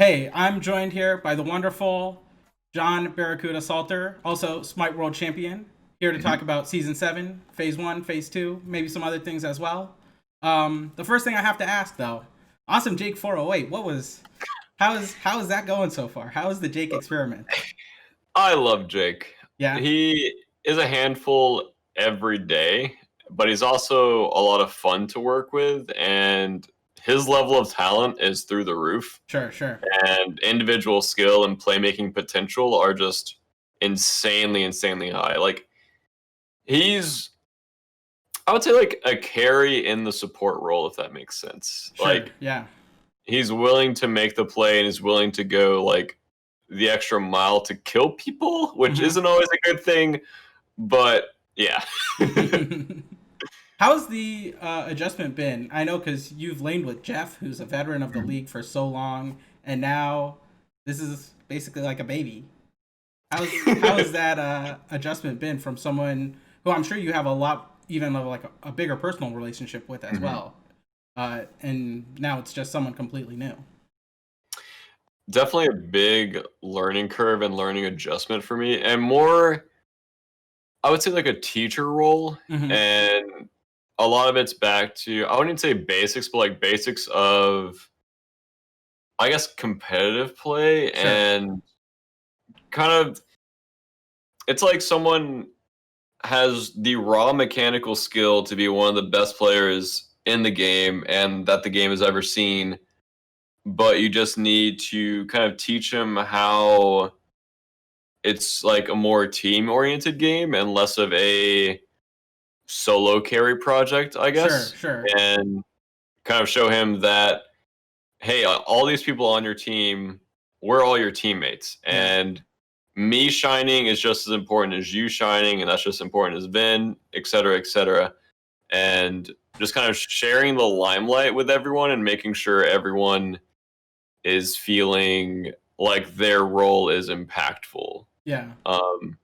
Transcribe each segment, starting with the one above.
Hey, I'm joined here by the wonderful John Barracudda Salter, also Smite World Champion, here to talk Mhm. about Season 7, Phase 1, Phase 2, maybe some other things as well. The first thing I have to ask, though, awesome Jake 408, how is that going so far? How is the Jake experiment? I love Jake. Yeah, He is a handful every day, but he's also a lot of fun to work with, and his level of talent is through the roof. sure, sure. And individual skill and playmaking potential are just insanely, insanely high. Like he's, I would say, like a carry in the support role, if that makes sense. Sure, Like yeah. he's willing to make the play and he's willing to go like the extra mile to kill people, which isn't always a good thing. But yeah. Mm-hmm. How's the adjustment been? I know because you've laned with Jeff, who's a veteran of the league for so long, and now this is basically like a baby. How has that adjustment been from someone who I'm sure you have a lot, even of like a bigger personal relationship with as Mhm. well, and now it's just someone completely new. Definitely a big learning curve and learning adjustment for me, and more, I would say, like a teacher role. Mm-hmm. And a lot of it's back to, I wouldn't say basics, but like basics of, I guess, competitive play. Sure. And kind of, it's like someone has the raw mechanical skill to be one of the best players in the game and that the game has ever seen, but you just need to kind of teach them how it's like a more team oriented game and less of a solo carry project, I Sure. guess. Sure. And kind of show him that, hey, all these people on your team, we're all your teammates. Yeah. And me shining is just as important as you shining, and that's just as important as Vin, et cetera, et cetera. And just kind of sharing the limelight with everyone and making sure everyone is feeling like their role is impactful. Yeah. Um,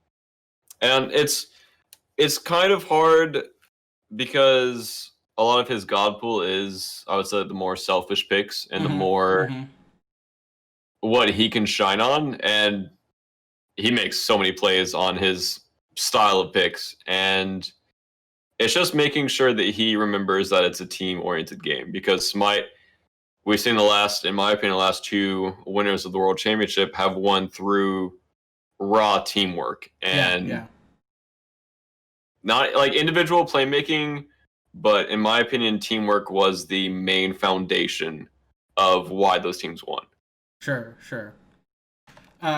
and it's kind of hard because a lot of his god pool is, I would say, the more selfish picks and the Mm-hmm. more Mm-hmm. what he can shine on. And he makes so many plays on his style of picks. And it's just making sure that he remembers that it's a team oriented game because Smite, we've seen the last, in my opinion, the last two winners of the World Championship have won through raw teamwork Yeah. and Yeah. not like individual playmaking, but in my opinion, teamwork was the main foundation of why those teams won. Sure. Sure.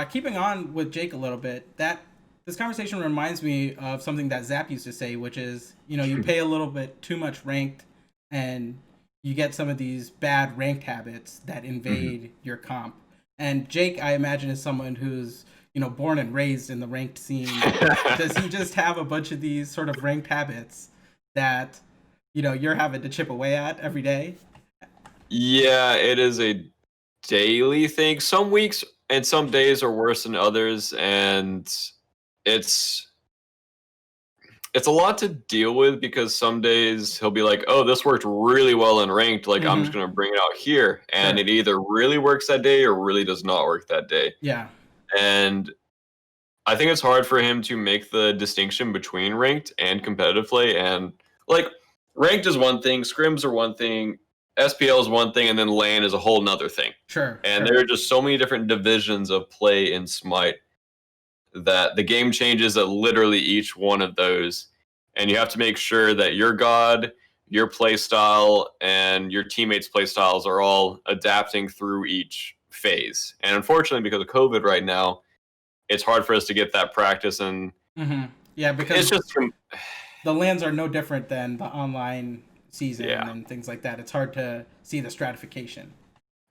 Keeping on with Jake a little bit, that this conversation reminds me of something that Zap used to say, which is, you pay a little bit too much ranked, and you get some of these bad ranked habits that Mhm. invade your comp. And Jake, I imagine, is someone who's born and raised in the ranked scene. Does he just have a bunch of these sort of ranked habits that you're having to chip away at every day? Yeah, it is a daily thing. Some weeks and some days are worse than others, and it's it's a lot to deal with because some days he'll be like, "Oh, this worked really well in ranked. Like, I'm just Mm-hmm. gonna bring it out here," and Sure. it either really works that day or really does not work that day. Yeah. And I think it's hard for him to make the distinction between ranked and competitive play. And like, ranked is one thing, scrims are one thing, SPL is one thing, and then LAN is a whole nother thing. Sure. And there Sure. are just so many different divisions of play in Smite that the game changes at literally each one of those. And you have to make sure that your god, your play style, and your teammates' play styles are all adapting through each phase. And unfortunately, because of COVID right now, it's hard for us to get that practice. And Mm-hmm. Yeah, it's because just, the lands are no different than the online season yeah. and things like that. It's hard to see the stratification.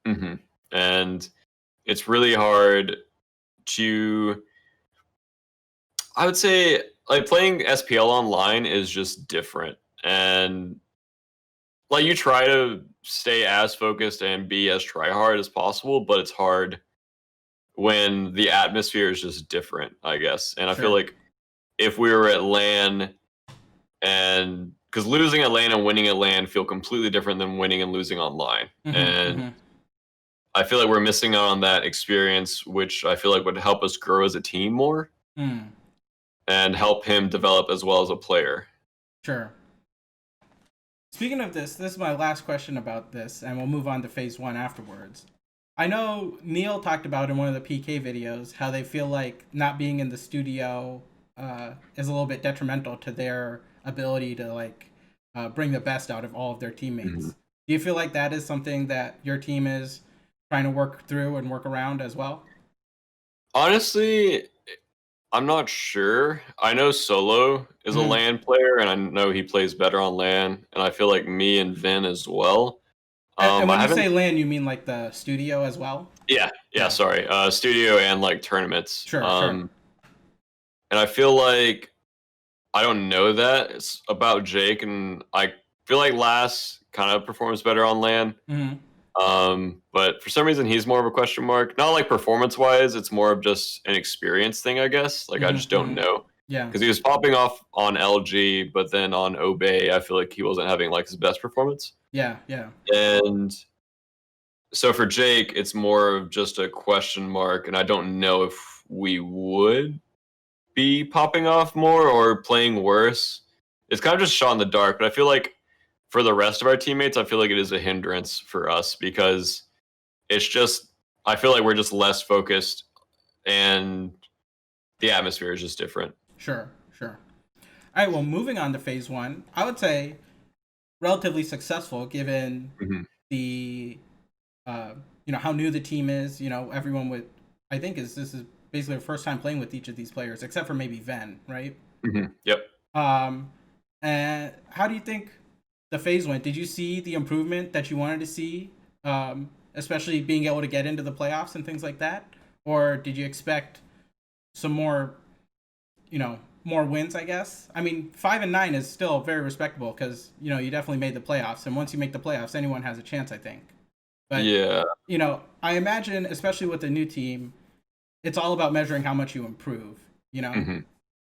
hmm And it's really hard to, I would say, like playing SPL online is just different. And like you try to stay as focused and be as try hard as possible, but it's hard when the atmosphere is just different, I guess. And I feel Sure. like if we were at LAN, and because losing at LAN and winning at LAN feel completely different than winning and losing online. Mm-hmm. And Mm-hmm. I feel like we're missing out on that experience, which I feel like would help us grow as a team more and help him develop as well as a player. Sure. Speaking of this is my last question about this, and we'll move on to phase 1 afterwards. I know Neil talked about in one of the PK videos how they feel like not being in the studio is a little bit detrimental to their ability to like bring the best out of all of their teammates. Do you feel like that is something that your team is trying to work through and work around as well? Honestly, I'm not sure. I know Solo is a LAN player, and I know he plays better on LAN, and I feel like me and Vin as well. And when I you haven't. say LAN, you mean like the studio as well? Yeah. Sorry, studio and like tournaments. Sure. And I feel like I don't know that it's about Jake, and I feel like Lass kind of performs better on LAN. But for some reason he's more of a question mark. Not like performance wise, it's more of just an experience thing, I guess. Like I just don't know. Yeah. Because he was popping off on LG, but then on Obey, I feel like he wasn't having like his best performance. Yeah. And so for Jake, it's more of just a question mark, and I don't know if we would be popping off more or playing worse. It's kind of just shot in the dark, but I feel like for the rest of our teammates, I feel like it is a hindrance for us because it's just, I feel like we're just less focused and the atmosphere is just different. Sure. All right, well, moving on to phase 1, I would say relatively successful given the, how new the team is. Everyone would, I think this is basically their first time playing with each of these players, except for maybe Ven, right? Yep. And how do you think the phase went? Did you see the improvement that you wanted to see, especially being able to get into the playoffs and things like that? Or did you expect some more, more wins, I guess? I mean, 5-9 is still very respectable because, you definitely made the playoffs. And once you make the playoffs, anyone has a chance, I think. But, yeah, I imagine, especially with the new team, it's all about measuring how much you improve,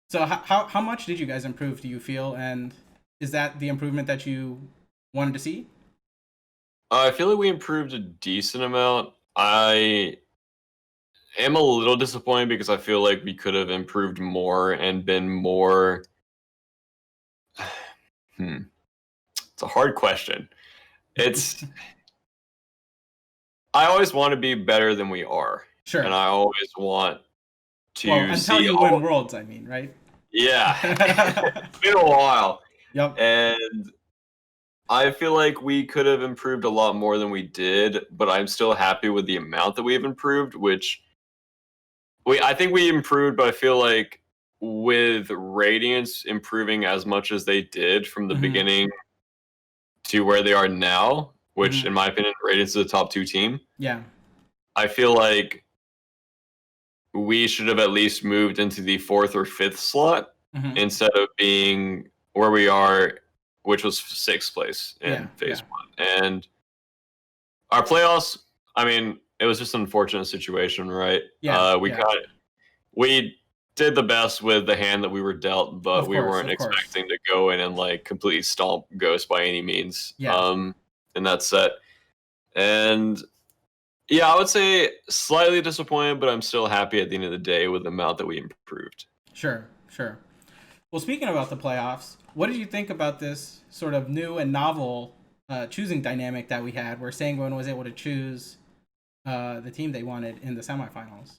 So how much did you guys improve, do you feel? And is that the improvement that you wanted to see? I feel like we improved a decent amount. I am a little disappointed because I feel like we could have improved more and been more. It's a hard question. I always want to be better than we are. Sure. And I always want to until you win Worlds, I mean, right? Yeah. It's been a while. Yep. And I feel like we could have improved a lot more than we did, but I'm still happy with the amount that we've improved, which I think we improved, but I feel like with Radiance improving as much as they did from the beginning to where they are now, which in my opinion, Radiance is a top 2 team. Yeah. I feel like we should have at least moved into the 4th or 5th slot instead of being where we are, which was 6th place in phase 1. And our playoffs, I mean, it was just an unfortunate situation, right? Yeah. We did the best with the hand that we were dealt, but we weren't expecting to go in and like completely stomp Ghost by any means. In that set. And yeah, I would say slightly disappointed, but I'm still happy at the end of the day with the amount that we improved. Sure. Well, speaking about the playoffs, what did you think about this sort of new and novel choosing dynamic that we had, where Sanguine was able to choose the team they wanted in the semifinals?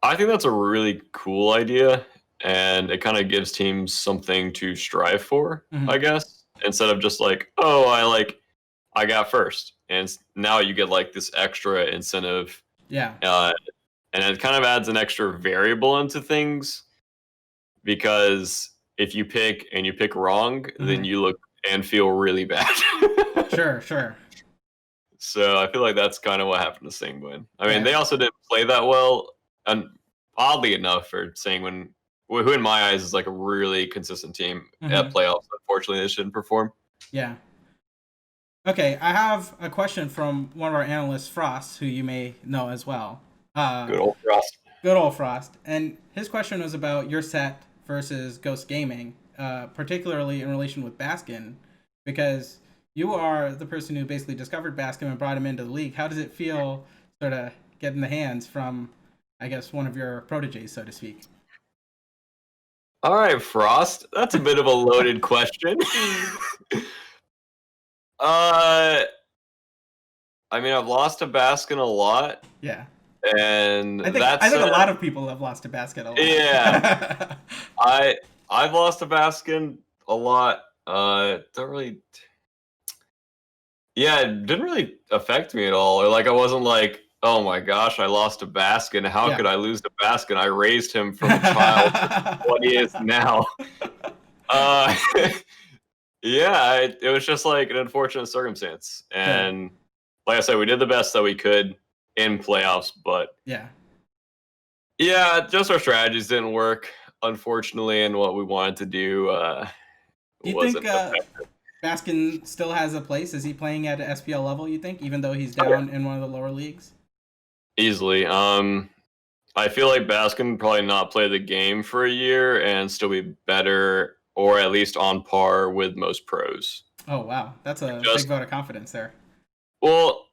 I think that's a really cool idea, and it kind of gives teams something to strive for, I guess, instead of just like, oh, I got first, and now you get like this extra incentive. Yeah. And it kind of adds an extra variable into things, because if you pick wrong, then you look and feel really bad. Sure. So I feel like that's kind of what happened to Sanguine. I mean, they also didn't play that well, and oddly enough, for Sanguine, who in my eyes is like a really consistent team at playoffs. Unfortunately, they shouldn't perform. Yeah. Okay, I have a question from one of our analysts, Frost, who you may know as well. Good old Frost. Good old Frost. And his question was about your set versus Ghost Gaming, particularly in relation with Baskin, because, you are the person who basically discovered Baskin and brought him into the league. How does it feel, sort of getting the hands from, I guess, one of your proteges, so to speak? All right, Frost. That's a bit of a loaded question. uh, I mean, I've lost to Baskin a lot, Yeah. and I think a lot of people have lost to Basket a yeah, lot. I've lost to Baskin a lot. Don't really. Yeah, it didn't really affect me at all. Or like I wasn't like, oh my gosh, I lost to Baskin. How Yeah. could I lose to Baskin? I raised him from a child to what he is now. Uh, yeah, it was just like an unfortunate circumstance. Sure. And like I said, we did the best that we could in playoffs, but Yeah. yeah, just our strategies didn't work, unfortunately, and what we wanted to do Do you think wasn't effective. Baskin still has a place? Is he playing at an SPL level, you think, even though he's down in one of the lower leagues? Easily. I feel like Baskin would probably not play the game for a year and still be better or at least on par with most pros. Oh, wow. That's a big Just vote of confidence there. well,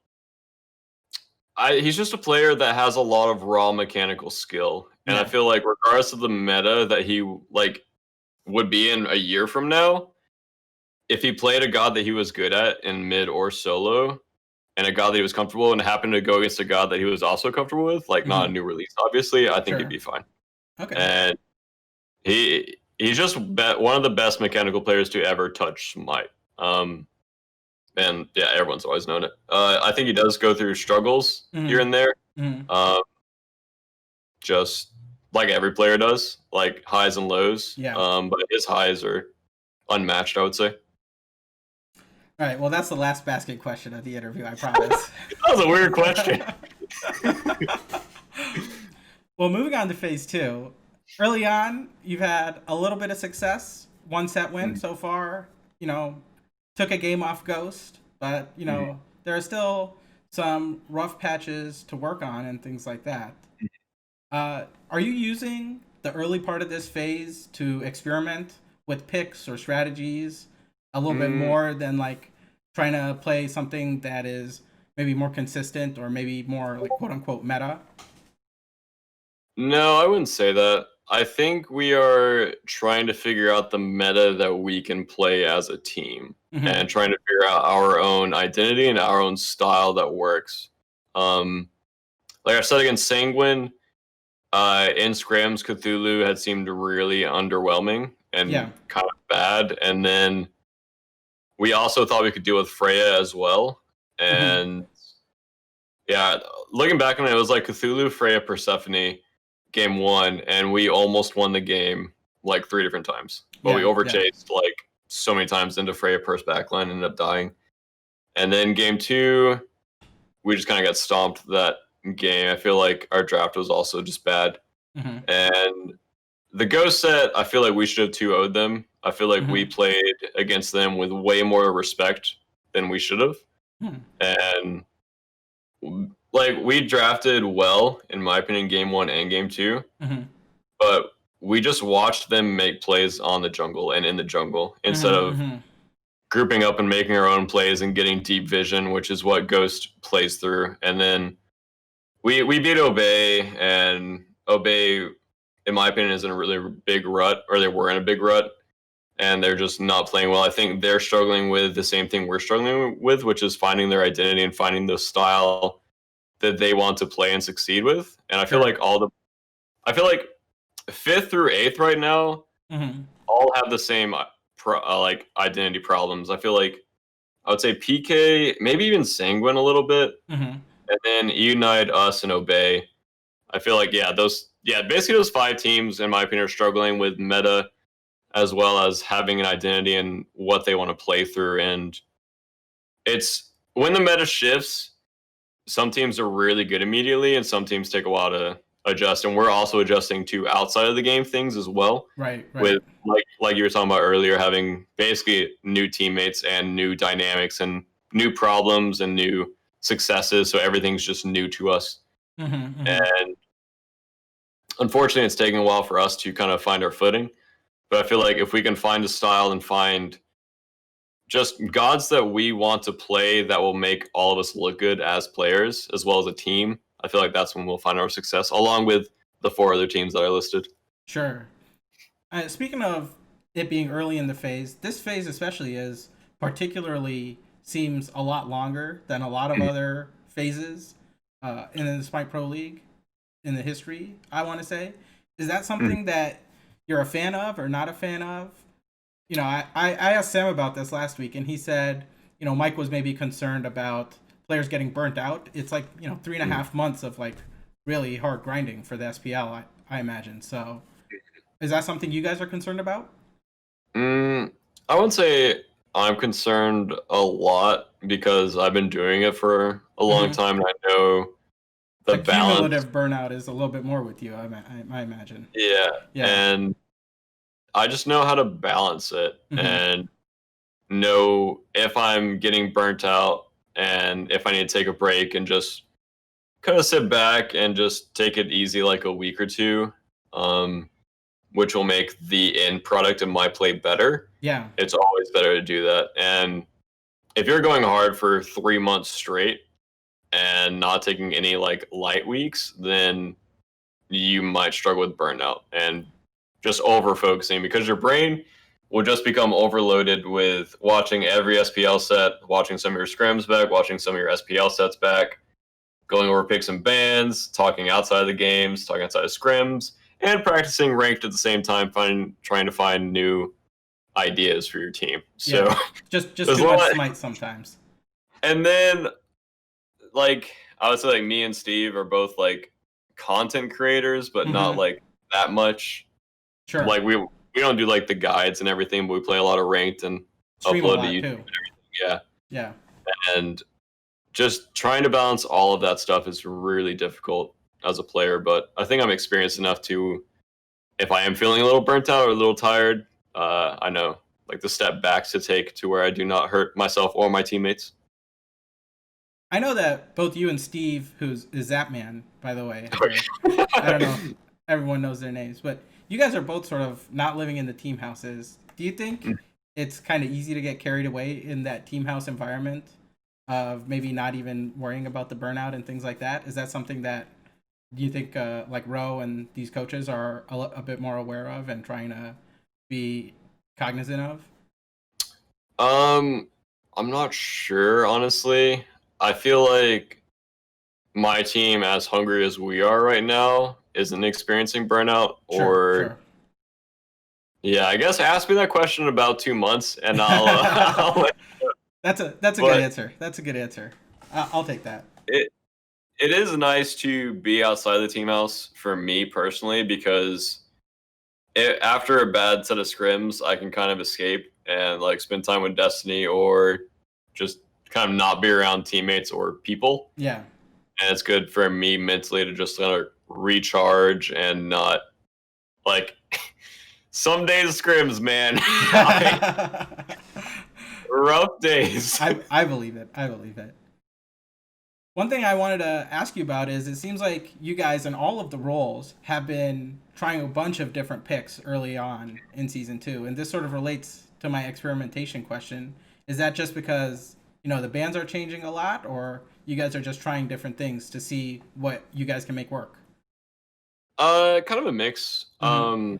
he's just a player that has a lot of raw mechanical skill, and I Yeah. feel like regardless of the meta that he like would be in a year from now, if he played a god that he was good at in mid or solo, and a god that he was comfortable and happened to go against a god that he was also comfortable with, like not a Hmm. new release, obviously, I think he'd Sure. be fine. Okay. And he's just one of the best mechanical players to ever touch Smite. And yeah, everyone's always known it. I think he does go through struggles here Hmm. and there, Hmm. uh, just like every player does, like highs and lows. Yeah. But his highs are unmatched, I would say. All right. Well, that's the last basket question of the interview, I promise. That was a weird question. Well, moving on to phase two. Early on, you've had a little bit of success. One set win so far. You know, took a game off Ghost, but there are still some rough patches to work on and things like that. Are you using the early part of this phase to experiment with picks or strategies a little bit Mm, more than like trying to play something that is maybe more consistent or maybe more like quote unquote meta? no, I wouldn't say that. I think we are trying to figure out the meta that we can play as a team Hmm. and trying to figure out our own identity and our own style that works. Um, like I said against Sanguine, in scrims, Cthulhu had seemed really underwhelming Yeah. and kind of bad. And then we also thought we could deal with Freya as well. Hmm. And yeah, looking back on it, it was like Cthulhu, Freya, Persephone, game one, and we almost won the game like 3 different times. But we Yeah. Yeah. overchased like so many times into Freya Purse backline and ended up dying. And then game two, we just kind of got stomped that game. I feel like our draft was also just bad. Hmm. And the Ghost set, I feel like we should have 2-0'd them. I feel like we Hmm. played against them with way more respect than we should have. Hmm. And like we drafted well, in my opinion, game one and game two, Hmm. but we just watched them make plays on the jungle and in the jungle instead Hmm. of Hmm. grouping up and making our own plays and getting deep vision, which is what Ghost plays through. And then we beat Obey, and Obey, in my opinion, is in a really big rut, or they were in a big rut, and they're just not playing well. I think they're struggling with the same thing we're struggling with, which is finding their identity and finding the style that they want to play and succeed with. And Sure. I feel like fifth through eighth right now Hmm. all have the same like identity problems. I feel like I would say PK, maybe even Sanguine a little bit, Hmm. and then Unite, us, and Obey. I feel like basically those 5 teams, in my opinion, are struggling with meta as well as having an identity and what they want to play through. And it's when the meta shifts, some teams are really good immediately, and some teams take a while to adjust. And we're also adjusting to outside of the game things as well. Right. Right. With like you were talking about earlier, having basically new teammates and new dynamics and new problems and new successes. So everything's just new to us. Hmm. Hmm. And unfortunately, it's taking a while for us to kind of find our footing. But I feel like if we can find a style and find just gods that we want to play that will make all of us look good as players as well as a team. I feel like that's when we'll find our success, along with the 4 other teams that I listed. Sure. Speaking of it being early in the phase, this phase especially is particularly seems a lot longer than a lot of other phases in the Smite Pro League in the history. I want to say, is that something that you're a fan of or not a fan of? You know, I asked Sam about this last week, and he said, you know, Mike was maybe concerned about players getting burnt out. It's like, you know, 3.5 months of like really hard grinding for the SPL, I imagine. So is that something you guys are concerned about? I wouldn't say I'm concerned a lot because I've been doing it for a long time and I know the The balance. cumulative burnout is a little bit more with you, I imagine. Yeah. Yeah. And I just know how to balance it Mm-hmm. and know if I'm getting burnt out and if I need to take a break and just kind of sit back and just take it easy like a week or two, which will make the end product of my play better. Yeah. It's always better to do that. And if you're going hard for 3 months straight and not taking any like light weeks, then you might struggle with burnout and just over focusing because your brain will just become overloaded with watching every SPL set, watching some of your scrims back, watching some of your SPL sets back, going over picks and bans, talking outside of the games, talking outside of scrims, and practicing ranked at the same time, trying to find new ideas for your team. So Yeah. Just there's a too much lot. Smite sometimes. And then like I would say like me and Steve are both like content creators, but not Mm-hmm. like that much. Sure. Like we don't do like the guides and everything, but we play a lot of ranked and Stream a upload to lot YouTube too. and everything. Yeah. Yeah. And just trying to balance all of that stuff is really difficult as a player, but I think I'm experienced enough to, if I am feeling a little burnt out or a little tired, I know like the step back to take to where I do not hurt myself or my teammates. I know that both you and Steve, who's is Zapman, by the way, I don't know if everyone knows their names, but you guys are both sort of not living in the team houses. Do you think it's kind of easy to get carried away in that team house environment of maybe not even worrying about the burnout and things like that? Is that something that you think like Ro and these coaches are a bit more aware of and trying to be cognizant of? Um, I'm not sure, honestly. I feel like my team, as hungry as we are right now, isn't experiencing burnout. Sure, Or sure. yeah, I guess ask me that question in about 2 months, and I'll. That's a good But answer. That's a good answer. I'll take that. it it is nice to be outside the team house for me personally because after a bad set of scrims, I can kind of escape and like spend time with Destiny or just kind of not be around teammates or people. Yeah. And it's good for me mentally to just kind of recharge and not like some days scrims, man. Rough days. I believe it. I believe it. One thing I wanted to ask you about is it seems like you guys in all of the roles have been trying a bunch of different picks early on in season 2, and this sort of relates to my experimentation question. Is that just because, you know, the bands are changing a lot, or you guys are just trying different things to see what you guys can make work? Kind of a mix. Mm-hmm.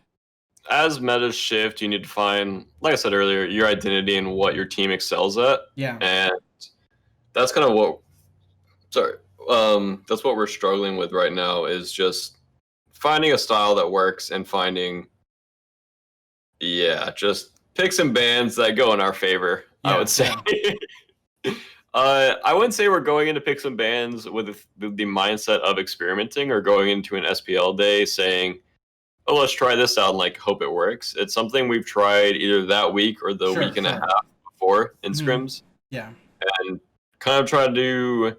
As metas shift, you need to find, like I said earlier, your identity and what your team excels at. Yeah. And that's kind of what sorry. That's what we're struggling with right now is just finding a style that works and finding just picks and bands that go in our favor, I Yeah. would say. Yeah. I wouldn't say we're going into picks and bands with the mindset of experimenting or going into an SPL day saying, oh, let's try this out and like hope it works. It's something we've tried either that week or the Sure. week and a Sure. half before in Mm-hmm. scrims Yeah. and kind of try to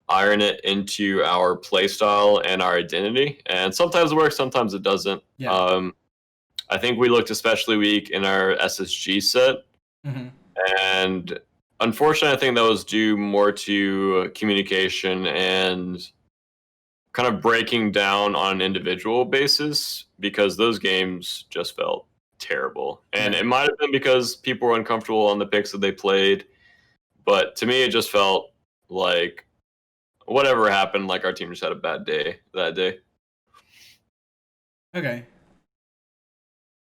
iron it into our play style and our identity. And sometimes it works, sometimes it doesn't. Yeah. I think we looked especially weak in our SSG set. Mm-hmm. And unfortunately, I think that was due more to communication and kind of breaking down on an individual basis because those games just felt terrible. And Right. it might have been because people were uncomfortable on the picks that they played. But to me, it just felt like whatever happened, like our team just had a bad day that day. Okay.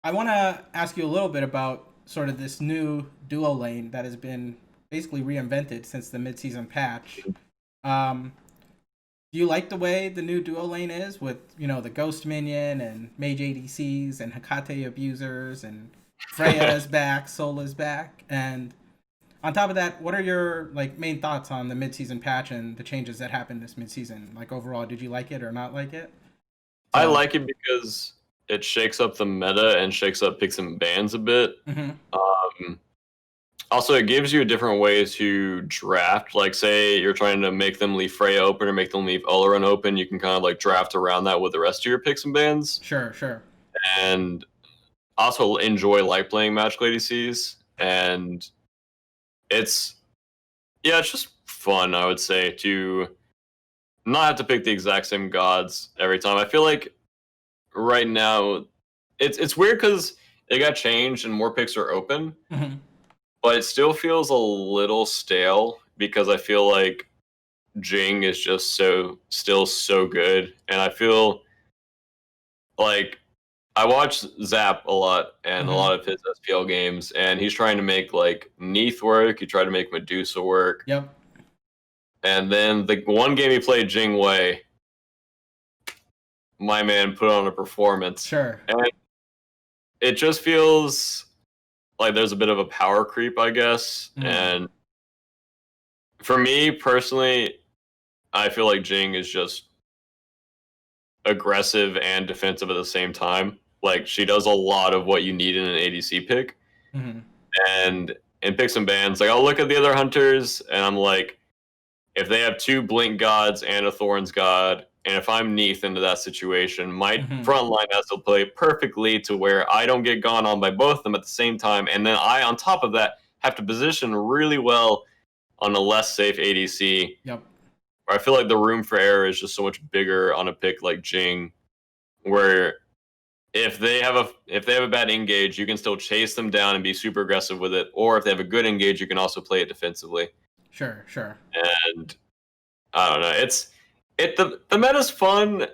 I want to ask you a little bit about sort of this new duo lane that has been basically reinvented since the midseason patch. Um, do you like the way the new duo lane is with, the Ghost Minion and Mage ADCs and Hikate abusers and Freya is back, Sol is back, and on top of that, what are your main thoughts on the midseason patch and the changes that happened this midseason? Like overall, did you like it or not like it? I So, like it because it shakes up the meta and shakes up picks and bans a bit. mm-hmm. Um, Also, it gives you a different way to draft. Like, say you're trying to make them leave Freya open or make them leave Olarin open, you can kind of like draft around that with the rest of your picks and bans. Sure. And also enjoy like playing Magic Lady C's. And it's it's just fun, I would say, to not have to pick the exact same gods every time. I feel like right now it's weird because it got changed and more picks are open. Mm-hmm. But it still feels a little stale because I feel like Jing is just still so good, and I feel like I watch Zap a lot and a Mm-hmm. lot of his SPL games, and he's trying to make like Neath work. He tried to make Medusa work, Yep. and then the one game he played Jing Wei, my man put on a performance, Sure. and it just feels like there's a bit of a power creep, I guess, Mm. and for me personally, I feel like Jing is just aggressive and defensive at the same time. Like she does a lot of what you need in an ADC pick. Mm-hmm. And in picks and bans, like I'll look at the other hunters and I'm like, if they have two Blink gods and a Thorns god, and if I'm Neath into that situation, my Mm-hmm. front line has to play perfectly to where I don't get gone on by both of them at the same time. And then I, on top of that, have to position really well on a less safe ADC. Yep. I feel like the room for error is just so much bigger on a pick like Jing, where if they have a bad engage, you can still chase them down and be super aggressive with it, or if they have a good engage, you can also play it defensively. Sure. And I don't know, the meta's fun,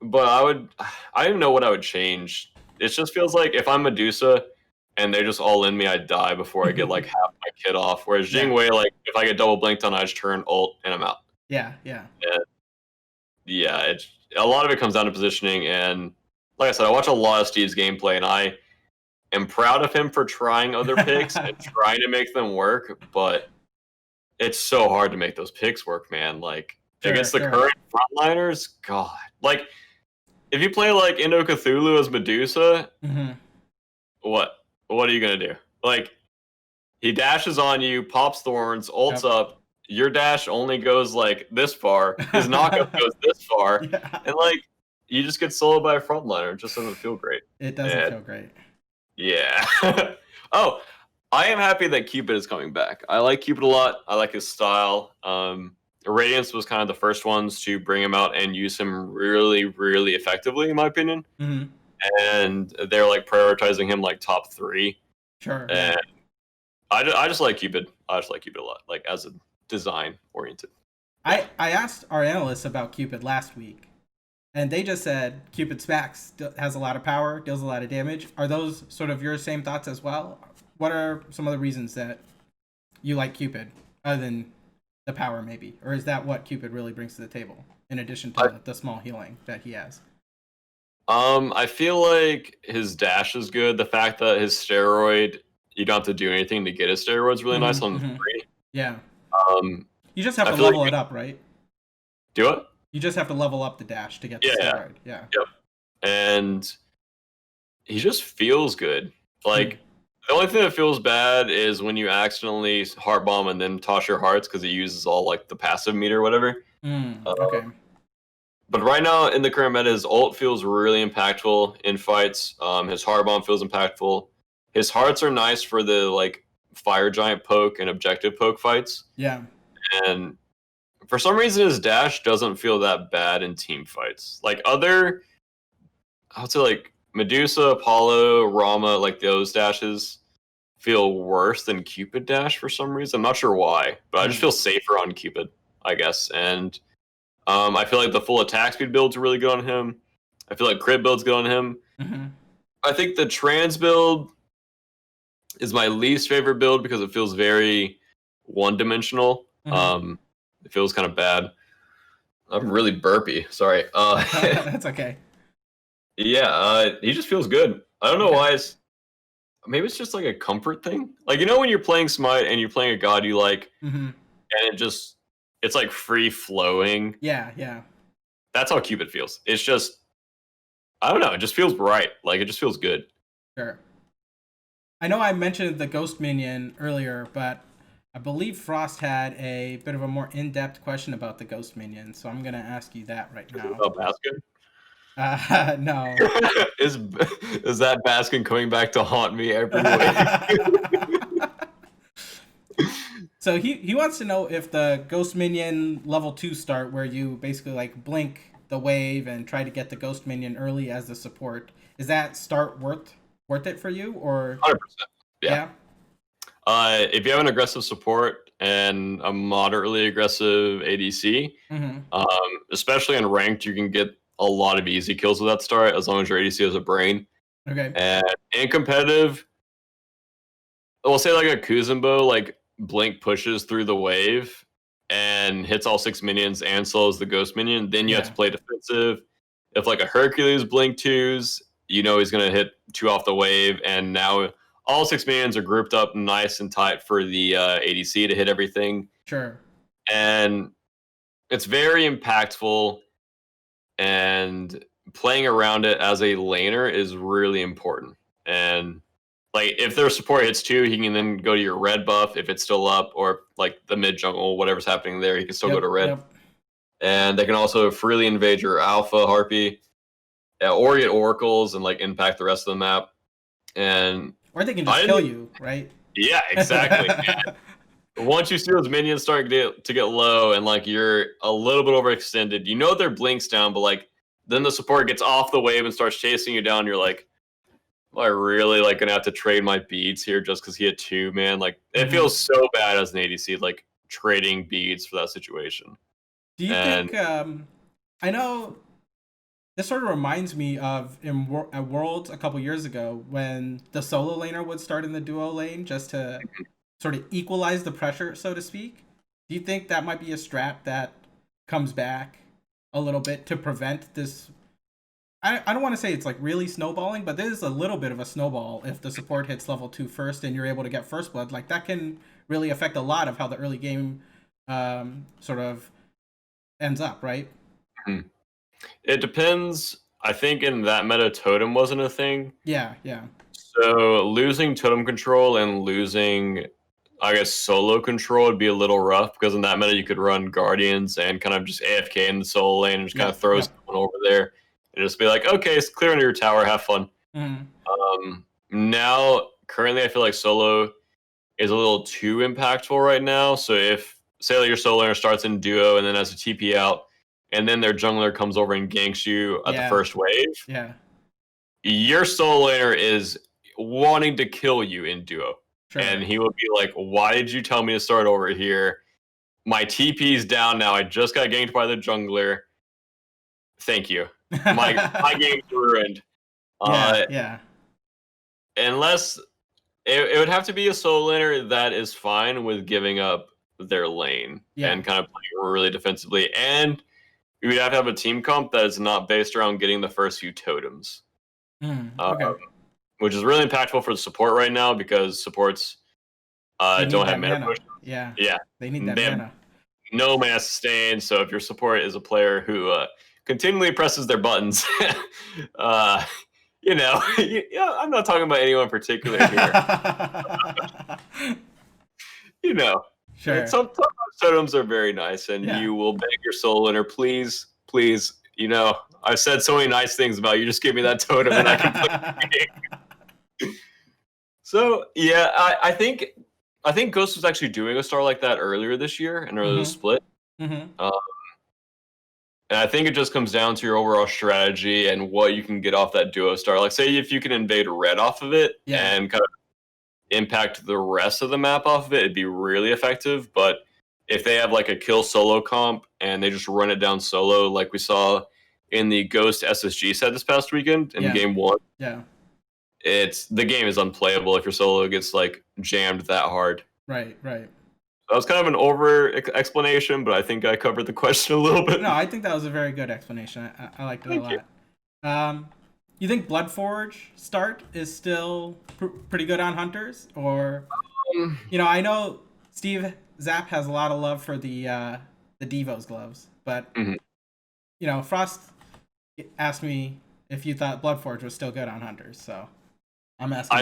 but I don't even know what I would change. It just feels like if I'm Medusa and they just all in me, I die before I get like half my kit off. Whereas Yeah. Jingwei, like if I get double blinked on, I just turn ult and I'm out. Yeah. And yeah, a lot of it comes down to positioning. And like I said, I watch a lot of Steve's gameplay, and I am proud of him for trying other picks and trying to make them work. But it's so hard to make those picks work, man. Like against the current frontliners, God. Like if you play like Indo Cthulhu as Medusa, Mm-hmm. what are you gonna do? Like he dashes on you, pops thorns, ults up. Your dash only goes like this far. His knockup goes this far, Yeah. and like you just get soloed by a frontliner. It just doesn't feel great. It doesn't feel great. Yeah. Oh, I am happy that Cupid is coming back. I like Cupid a lot. I like his style. Radiance was kind of the first ones to bring him out and use him really, really effectively, in my opinion. Mm-hmm. And they're like prioritizing him like top 3. Sure. And I just like Cupid. I just like Cupid a lot, like as a design oriented. I asked our analysts about Cupid last week, and they just said Cupid Smacks has a lot of power, deals a lot of damage. Are those sort of your same thoughts as well? What are some of the reasons that you like Cupid, other than the power, maybe? Or is that what Cupid really brings to the table, in addition to the small healing that he has? I feel like his dash is good. The fact that his steroid, you don't have to do anything to get his steroids really nice on the 3. Yeah. Um, You just have to level it up, right? Do it? You just have to level up the dash to get the steroid. Yeah. Yep. And he just feels good. Like the only thing that feels bad is when you accidentally heart bomb and then toss your hearts because it uses all like the passive meter or whatever. Okay. But right now in the current meta, his ult feels really impactful in fights. His heart bomb feels impactful. His hearts are nice for the like fire giant poke and objective poke fights. Yeah. And for some reason, his dash doesn't feel that bad in team fights. Like I would say like Medusa, Apollo, Rama, like those dashes feel worse than Cupid dash for some reason. I'm not sure why, but I just feel safer on Cupid, I guess. And I feel like the full attack speed build's really good on him. I feel like crit build's good on him. Mm-hmm. I think the trans build is my least favorite build because it feels very one-dimensional. Mm-hmm. It feels kind of bad. I'm really burpy. Sorry. That's okay. Yeah, he just feels good. I don't know Okay. why. Maybe it's just like a comfort thing. Like, you know, when you're playing Smite and you're playing a god you like, Mm-hmm. and it's like free flowing. Yeah, yeah. That's how Cupid feels. It's just, I don't know. It just feels right. Like, it just feels good. Sure. I know I mentioned the Ghost Minion earlier, but I believe Frost had a bit of a more in-depth question about the Ghost Minion, so I'm gonna ask you that right now. About Baskin? No. Is that Baskin coming back to haunt me every week? So he wants to know if the Ghost Minion level 2 start, where you basically like blink the wave and try to get the Ghost Minion early as the support, is that start worth it for you, or 100%. yeah? If you have an aggressive support and a moderately aggressive ADC, Mm-hmm. especially in ranked, you can get a lot of easy kills with that start as long as your ADC has a brain. Okay. And in competitive, we'll say like a Kuzumbo, like Blink pushes through the wave and hits all 6 minions and slows the Ghost Minion. Then you have Yeah. to play defensive. If like a Hercules Blink 2s, you know he's going to hit 2 off the wave. And now all 6 minions are grouped up nice and tight for the ADC to hit everything. Sure. And it's very impactful. And playing around it as a laner is really important. And like if their support hits 2, he can then go to your red buff if it's still up, or like the mid jungle, whatever's happening there, he can still go to red. Yep. And they can also freely invade your alpha harpy, or get oracles and like impact the rest of the map. And Or they can just kill you, right? Yeah, exactly. Once you see those minions starting to get low and like you're a little bit overextended, you know their blink's down, but like then the support gets off the wave and starts chasing you down. You're like, am I really like gonna have to trade my beads here just because he had 2, man? Like it feels so bad as an ADC, like trading beads for that situation. Do you think? I know this sort of reminds me of at Worlds a couple years ago when the solo laner would start in the duo lane just to sort of equalize the pressure, so to speak. Do you think that might be a strat that comes back a little bit to prevent this? I don't want to say it's like really snowballing, but there's a little bit of a snowball if the support hits level 2 first and you're able to get first blood. Like that can really affect a lot of how the early game sort of ends up, right? It depends. I think in that meta, totem wasn't a thing. Yeah, yeah. So losing totem control and losing, I guess, solo control would be a little rough because in that meta you could run guardians and kind of just AFK in the solo lane and just kind of throw someone over there and just be like, okay, it's clear under your tower, have fun. Now, currently, I feel like solo is a little too impactful right now. So if, say, like your solo laner starts in duo and then has a TP out, and then their jungler comes over and ganks you at the first wave, your solo laner is wanting to kill you in duo. Sure. And he will be like, why did you tell me to start over here? My TP's down now. I just got ganked by the jungler. Thank you. My game's ruined. Yeah. Unless it would have to be a solo laner that is fine with giving up their lane and kind of playing really defensively. And you would have to have a team comp that is not based around getting the first few totems. Which is really impactful for the support right now because supports don't have mana push. Yeah. They need that mana. No mana sustain. So if your support is a player who continually presses their buttons, you know, I'm not talking about anyone in particular here. You know, sure. Sometimes totems are very nice, and you will beg your soul laner, please, please. You know, I've said so many nice things about you. Just give me that totem, and I can play the game. So yeah, I think Ghost was actually doing a star like that earlier this year, an earlier split. And I think it just comes down to your overall strategy and what you can get off that duo star. Like, say if you can invade red off of it and kind of impact the rest of the map off of it, it'd be really effective. But if they have like a kill solo comp and they just run it down solo, like we saw in the Ghost SSG set this past weekend in game 1, the game is unplayable if your solo gets like jammed that hard. Right. That was kind of an over explanation, but I think I covered the question a little bit. No, I think that was a very good explanation. I liked it a lot. You think Bloodforge start is still pretty good on hunters, or I know Steve Zapp has a lot of love for the Devos gloves, but Frost asked me if you thought Bloodforge was still good on hunters, so I'm asking.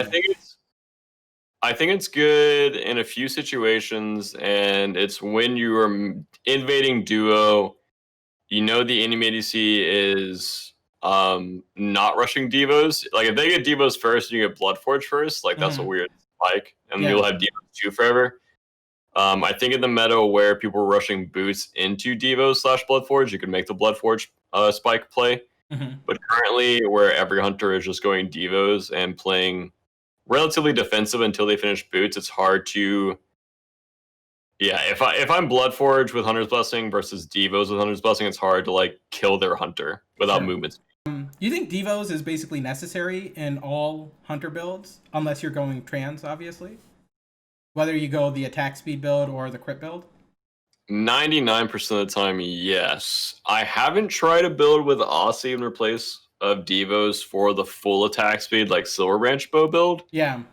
I think it's good in a few situations, and it's when you are invading duo, the enemy ADC is not rushing Devos. Like, if they get Devos first and you get Bloodforge first, like, that's a weird spike, and you'll have Devos 2 forever. I think in the meta where people are rushing boots into Devos / Bloodforge, you can make the Bloodforge spike play. But currently, where every hunter is just going Devos and playing relatively defensive until they finish boots, it's hard to. Yeah, if I'm Bloodforge with Hunter's Blessing versus Devos with Hunter's Blessing, it's hard to like kill their hunter without movement. You think Devos is basically necessary in all hunter builds, unless you're going trans, obviously? Whether you go the attack speed build or the crit build? 99% of the time, yes. I haven't tried a build with Aussie in replace of Devos for the full attack speed, like Silver Branch bow build. Yeah.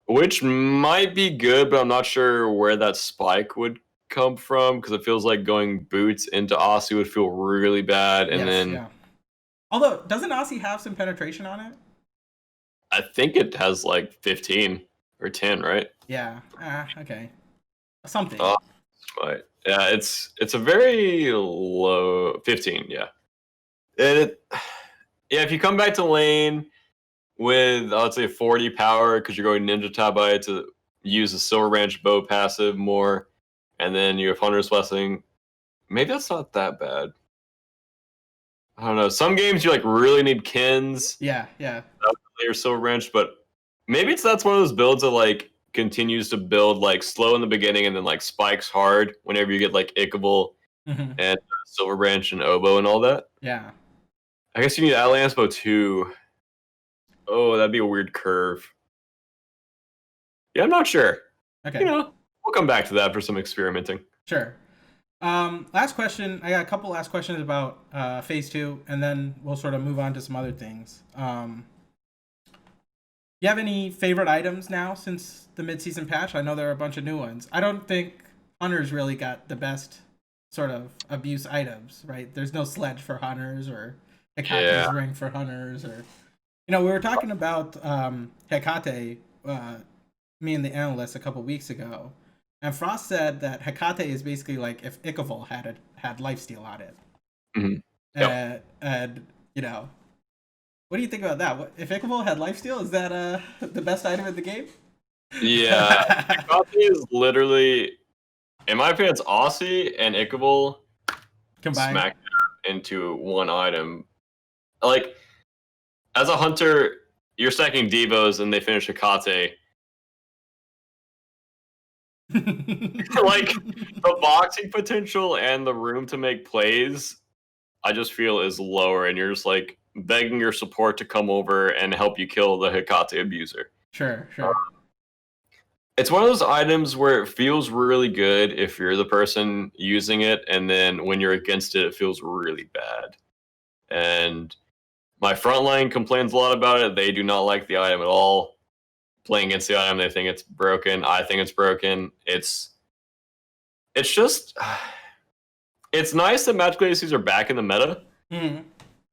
Which might be good, but I'm not sure where that spike would come from, because it feels like going boots into Aussie would feel really bad. And although, doesn't Aussie have some penetration on it? I think it has like 15 or 10, right? Yeah. Okay. Something. Smite. Yeah, it's a very low 15. Yeah. And if you come back to lane with, let's say, 40 power because you're going Ninja Tabai to use the Silver Branch bow passive more, and then you have Hunter's Blessing, maybe that's not that bad. I don't know. Some games you like really need Kins. Yeah. Your Silver Branch, but maybe that's one of those builds that like continues to build like slow in the beginning and then like spikes hard whenever you get like Ichabod and Silver Branch and Oboe and all that. Yeah. I guess you need Atlas Bow too. Oh, that'd be a weird curve. Yeah, I'm not sure. Okay. We'll come back to that for some experimenting. Sure. Last question. I got a couple last questions about phase 2, and then we'll sort of move on to some other things. You have any favorite items now since the mid-season patch? I know there are a bunch of new ones. I don't think Hunters really got the best sort of abuse items, right? There's no sledge for Hunters or Hikate's ring for Hunters, or we were talking about Hikate, me and the analyst a couple weeks ago, and Frost said that Hikate is basically like if Ichabod had Lifesteal on it. And what do you think about that? If Ichabod had Lifesteal, is that the best item in the game? Yeah, Hikate is literally, in my opinion, it's Aussie and Ichabod combined, smacked into one item. Like, as a hunter, you're stacking Devos and they finish Hikate. Like, the boxing potential and the room to make plays, I just feel is lower, and you're just like begging your support to come over and help you kill the Hikate abuser. Sure. It's one of those items where it feels really good if you're the person using it, and then when you're against it, it feels really bad. And my frontline complains a lot about it. They do not like the item at all. Playing against the item, they think it's broken. I think it's broken. It's just... It's nice that magical ADCs are back in the meta,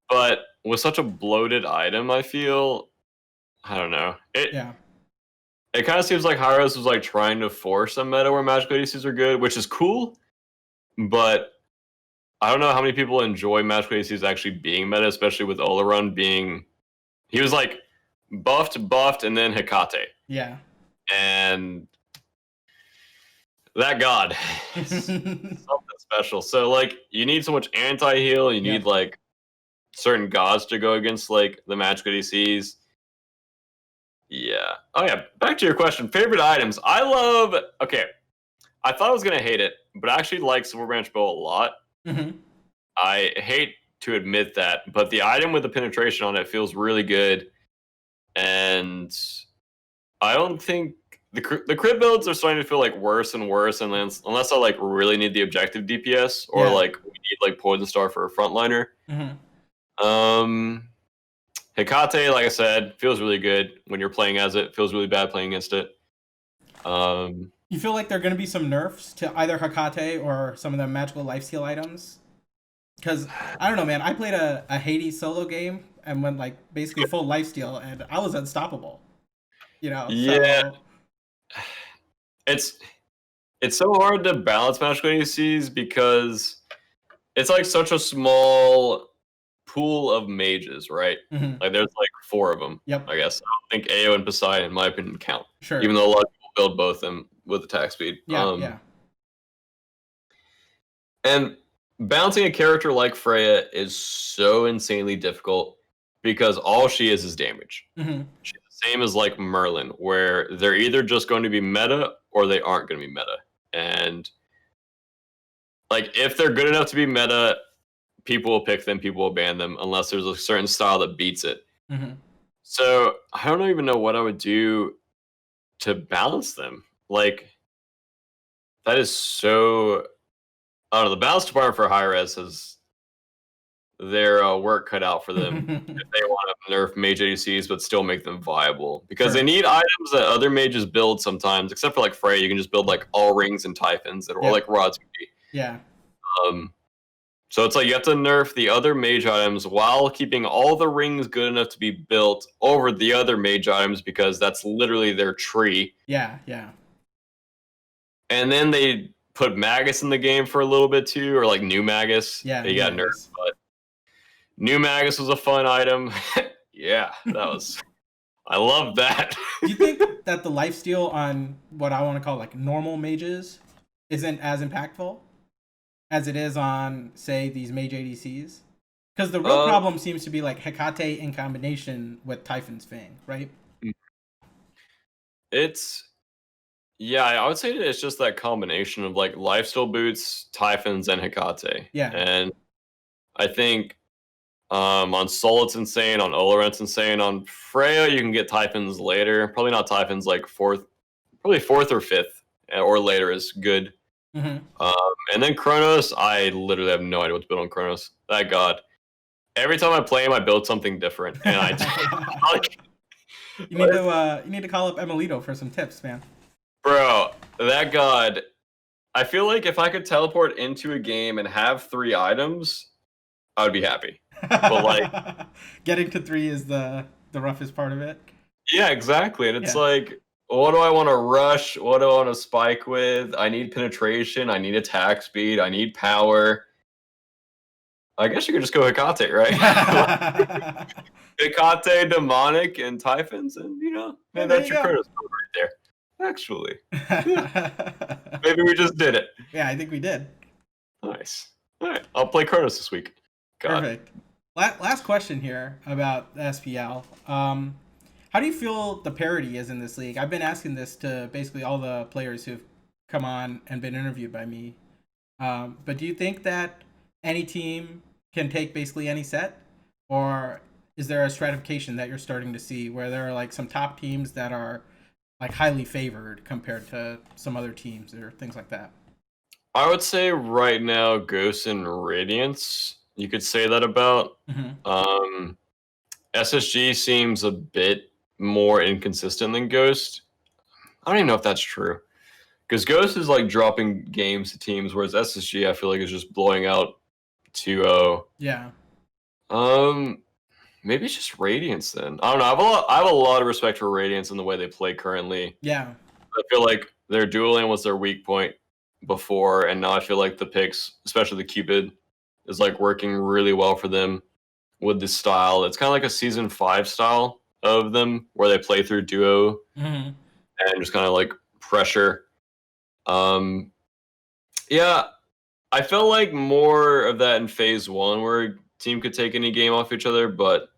but with such a bloated item, I feel... I don't know. It kind of seems like Hyros was like trying to force a meta where magical ADCs are good, which is cool, but I don't know how many people enjoy magical ADCs actually being meta, especially with Olaron being... He was like buffed, and then Hikate. Yeah. And that god. Something special. So like you need so much anti-heal, you need like certain gods to go against like the magical DCs. Yeah. Oh yeah, back to your question. Favorite items. I thought I was gonna hate it, but I actually like Silver Branch Bow a lot. Mm-hmm. I hate to admit that, but the item with the penetration on it feels really good. And I don't think the crit builds are starting to feel like worse and worse, unless I like really need the objective DPS or like we need like Poison Star for a frontliner. Hikate, like I said, feels really good when you're playing as it. Feels really bad playing against it. You feel like there are going to be some nerfs to either Hikate or some of the magical lifesteal items? Because I don't know, man. I played a Hades solo game and went like basically full lifesteal, and I was unstoppable. Yeah, So it's so hard to balance magical ADCs because it's like such a small pool of mages, right? Like there's like 4 of them. Yep. I guess I don't think AO and Poseidon, in my opinion, count. Sure. Even though a lot of people build both of them with attack speed. Yeah. And balancing a character like Freya is so insanely difficult because all she is damage. She's the same as like Merlin, where they're either just going to be meta or they aren't going to be meta. And like if they're good enough to be meta, people will pick them, people will ban them, unless there's a certain style that beats it. So I don't even know what I would do to balance them. Like that is so. I don't know. The balance department for Hi-Rez has their work cut out for them if they want to nerf mage ADCs but still make them viable, because they need items that other mages build sometimes. Except for like Frey, you can just build like all rings and typhons that are like rods. Yeah. So it's like you have to nerf the other mage items while keeping all the rings good enough to be built over the other mage items, because that's literally their tree. Yeah. And then they put Magus in the game for a little bit too, or like new Magus. Yeah. They got nerfed, but new Magus was a fun item. Yeah, that was. I love that. Do you think that the lifesteal on what I want to call like normal mages isn't as impactful as it is on, say, these mage ADCs? Because the real problem seems to be like Hikate in combination with Typhon's Fang, right? I would say it's just that combination of like lifesteal boots, Typhons, and Hikate. Yeah. And I think on Sol it's insane, on Olorun it's insane, on Freya you can get Typhons later. Probably not Typhons like probably fourth or fifth or later is good. And then Kronos, I literally have no idea what to build on Kronos. That god. Every time I play him, I build something different, and I you need to call up Emilito for some tips, man. Bro, that god. I feel like if I could teleport into a game and have 3 items, I would be happy. But like getting to 3 is the roughest part of it. Yeah, exactly. And it's like, what do I want to rush? What do I want to spike with? I need penetration. I need attack speed. I need power. I guess you could just go Hikate, right? Hikate, Demonic, and Typhons, and man, that's your Kronos right there. Actually, maybe we just did it. Yeah, I think we did. Nice. All right, I'll play Kronos this week. Perfect. Last question here about the SPL. How do you feel the parity is in this league? I've been asking this to basically all the players who've come on and been interviewed by me. But do you think that any team can take basically any set? Or is there a stratification that you're starting to see where there are like some top teams that are like highly favored compared to some other teams or things like that? I would say right now, Ghost and Radiance, you could say that about. SSG seems a bit more inconsistent than Ghost. I don't even know if that's true, because Ghost is like dropping games to teams, whereas SSG I feel like is just blowing out 2-0. Yeah. Maybe it's just Radiance then. I don't know. I have a lot of respect for Radiance in the way they play currently. Yeah. I feel like their dueling was their weak point before, and now I feel like the picks, especially the Cupid, is like working really well for them with this style. It's kind of like a season 5 style of them, where they play through duo and just kind of like pressure. Yeah, I felt like more of that in phase 1 where a team could take any game off each other, but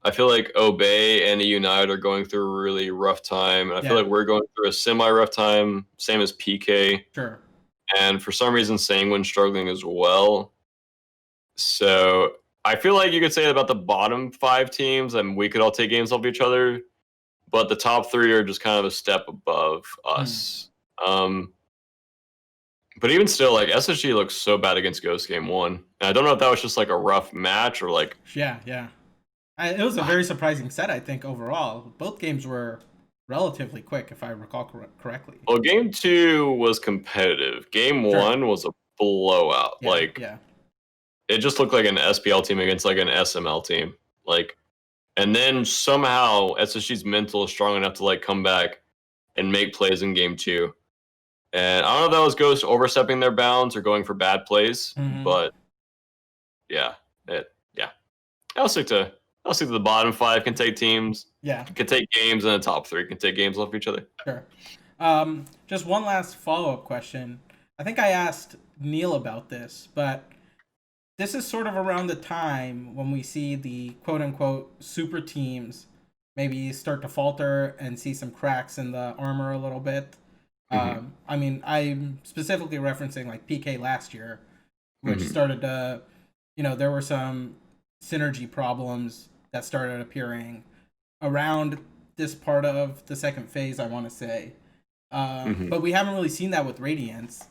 I feel like Obey and Unite are going through a really rough time, and I feel Yeah. like we're going through a semi-rough time, same as PK, Sure. and for some reason Sanguine's struggling as well. So I feel like you could say about the bottom 5 teams, and we could all take games off each other, but the top 3 are just kind of a step above us. But even still, like SSG looks so bad against Ghost Game 1. And I don't know if that was just like a rough match or like Yeah. It was a very surprising set, I think, overall. Both games were relatively quick, if I recall correctly. well, game 2 was competitive. Game Sure. 1 was a blowout. Yeah. It just looked like an SPL team against like an SML team. Like, and then somehow SSG's mental is strong enough to like come back and make plays in game 2. And I don't know if that was Ghost overstepping their bounds or going for bad plays, but yeah, yeah. I'll stick to the bottom 5 can take teams. Yeah. Can take games, and the top 3 can take games off each other. Sure. Just one last follow-up question. I think I asked Neil about this, but this is sort of around the time when we see the quote-unquote super teams maybe start to falter and see some cracks in the armor a little bit. I mean, I'm specifically referencing like PK last year, which started to, there were some synergy problems that started appearing around this part of the second phase, I want to say. But we haven't really seen that with Radiance.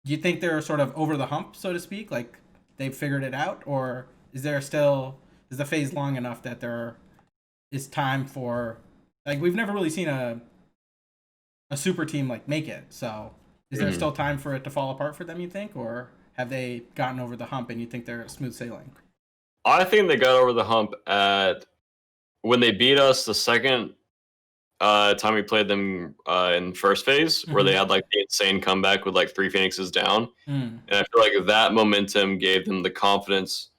Do you think they're sort of over the hump, so to speak? Like they've figured it out? Or is the phase long enough that there is time for, like, we've never really seen a super team like make it. So is there still time for it to fall apart for them, you think? Or have they gotten over the hump and you think they're smooth sailing? I think they got over the hump at when they beat us the second time we played them in first phase, where they had like the insane comeback with like 3 Phoenixes down. And I feel like that momentum gave them the confidence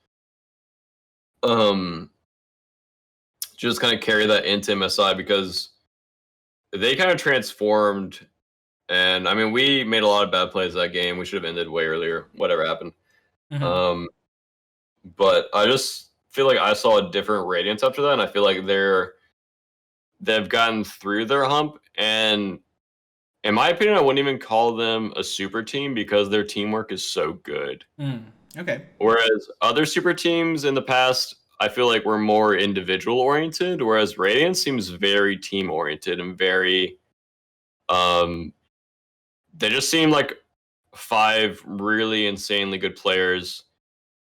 just kind of carry that into MSI, because they kind of transformed. And I mean, we made a lot of bad plays that game. We should have ended way earlier, whatever happened. But I just feel like I saw a different Radiance after that, and I feel like they've gotten through their hump. And in my opinion, I wouldn't even call them a super team because their teamwork is so good. Okay. Whereas other super teams in the past, I feel like were more individual oriented, whereas Radiance seems very team oriented and very they just seem like 5 really insanely good players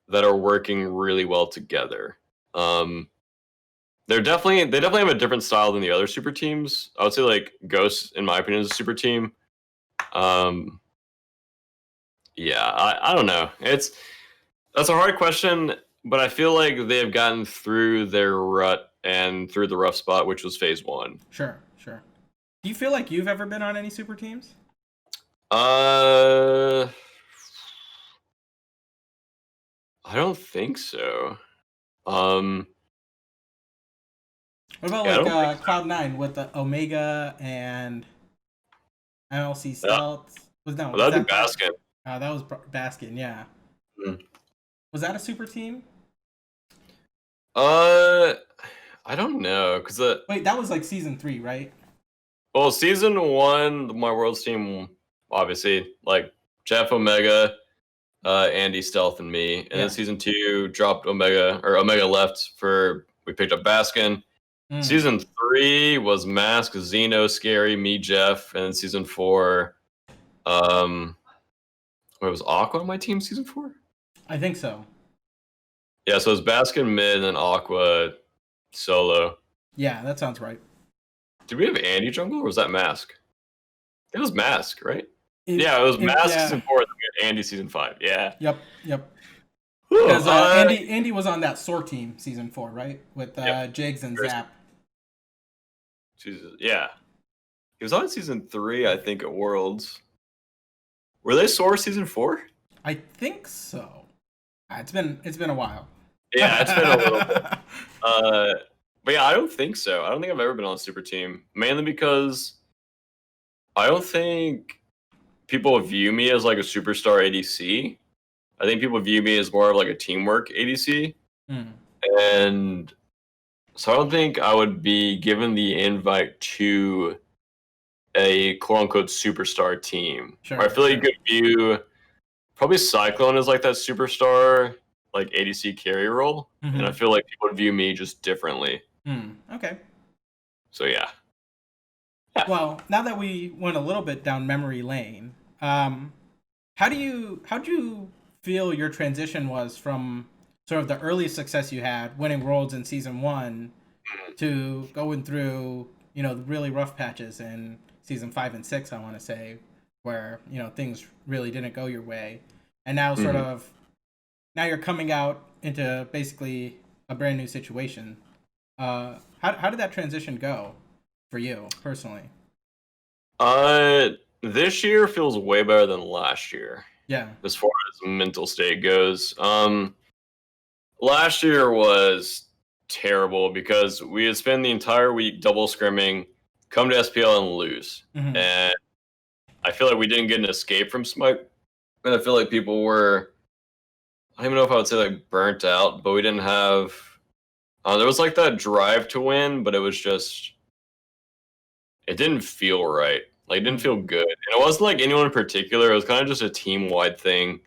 that are working really well together. They definitely have a different style than the other super teams. I would say like Ghost, in my opinion, is a super team. Yeah, I don't know. That's a hard question, but I feel like they have gotten through their rut and through the rough spot, which was phase 1. Sure. Do you feel like you've ever been on any super teams? I don't think so. What about like Cloud9 with the Omega and MLC Stealth? That would be Basket. That was Baskin, yeah. Was that a super team? I don't know, cause wait, that was like season 3, right? Well, season 1, my world's team, obviously, like Jeff, Omega, Andy, Stealth, and me. And then season 2 dropped Omega, or Omega left we picked up Baskin. Season 3 was Mask, Xeno, Scary, me, Jeff, and then season 4, was Aqua on my team season 4? I think so. Yeah, so it was Baskin mid and then Aqua solo. Yeah, that sounds right. Did we have Andy jungle, or was that Mask? It was Mask, right? It was Mask season 4, and then we had Andy season 5. Yeah. Yep. Because Andy was on that SOAR team season 4, right? With Jigs and Zap. Jesus, yeah. He was on season 3, I think, at Worlds. Were they SOAR season 4? I think so. It's been a while. Yeah, it's been a little bit. But yeah, I don't think so. I don't think I've ever been on a super team. Mainly because I don't think people view me as like a superstar ADC. I think people view me as more of like a teamwork ADC. Mm. And so I don't think I would be given the invite to a quote unquote superstar team. Sure, Or I feel like sure. you could view probably Cyclone as like that superstar like ADC carry role. And I feel like people would view me just differently. Okay. So yeah. Well, now that we went a little bit down memory lane, how do you feel your transition was from sort of the early success you had, winning worlds in season 1, to going through the really rough patches in season 5 and 6, I want to say, where things really didn't go your way, and now now you're coming out into basically a brand new situation. How did that transition go for you personally? This year feels way better than last year. Yeah. As far as mental state goes. Last year was terrible because we had spent the entire week double scrimming, come to SPL and lose. And I feel like we didn't get an escape from Smite. And I feel like people were, I don't even know if I would say like burnt out, but we didn't have, there was like that drive to win, but it was just, it didn't feel right. Like, it didn't feel good. And it wasn't like anyone in particular. It was kind of just a team-wide thing.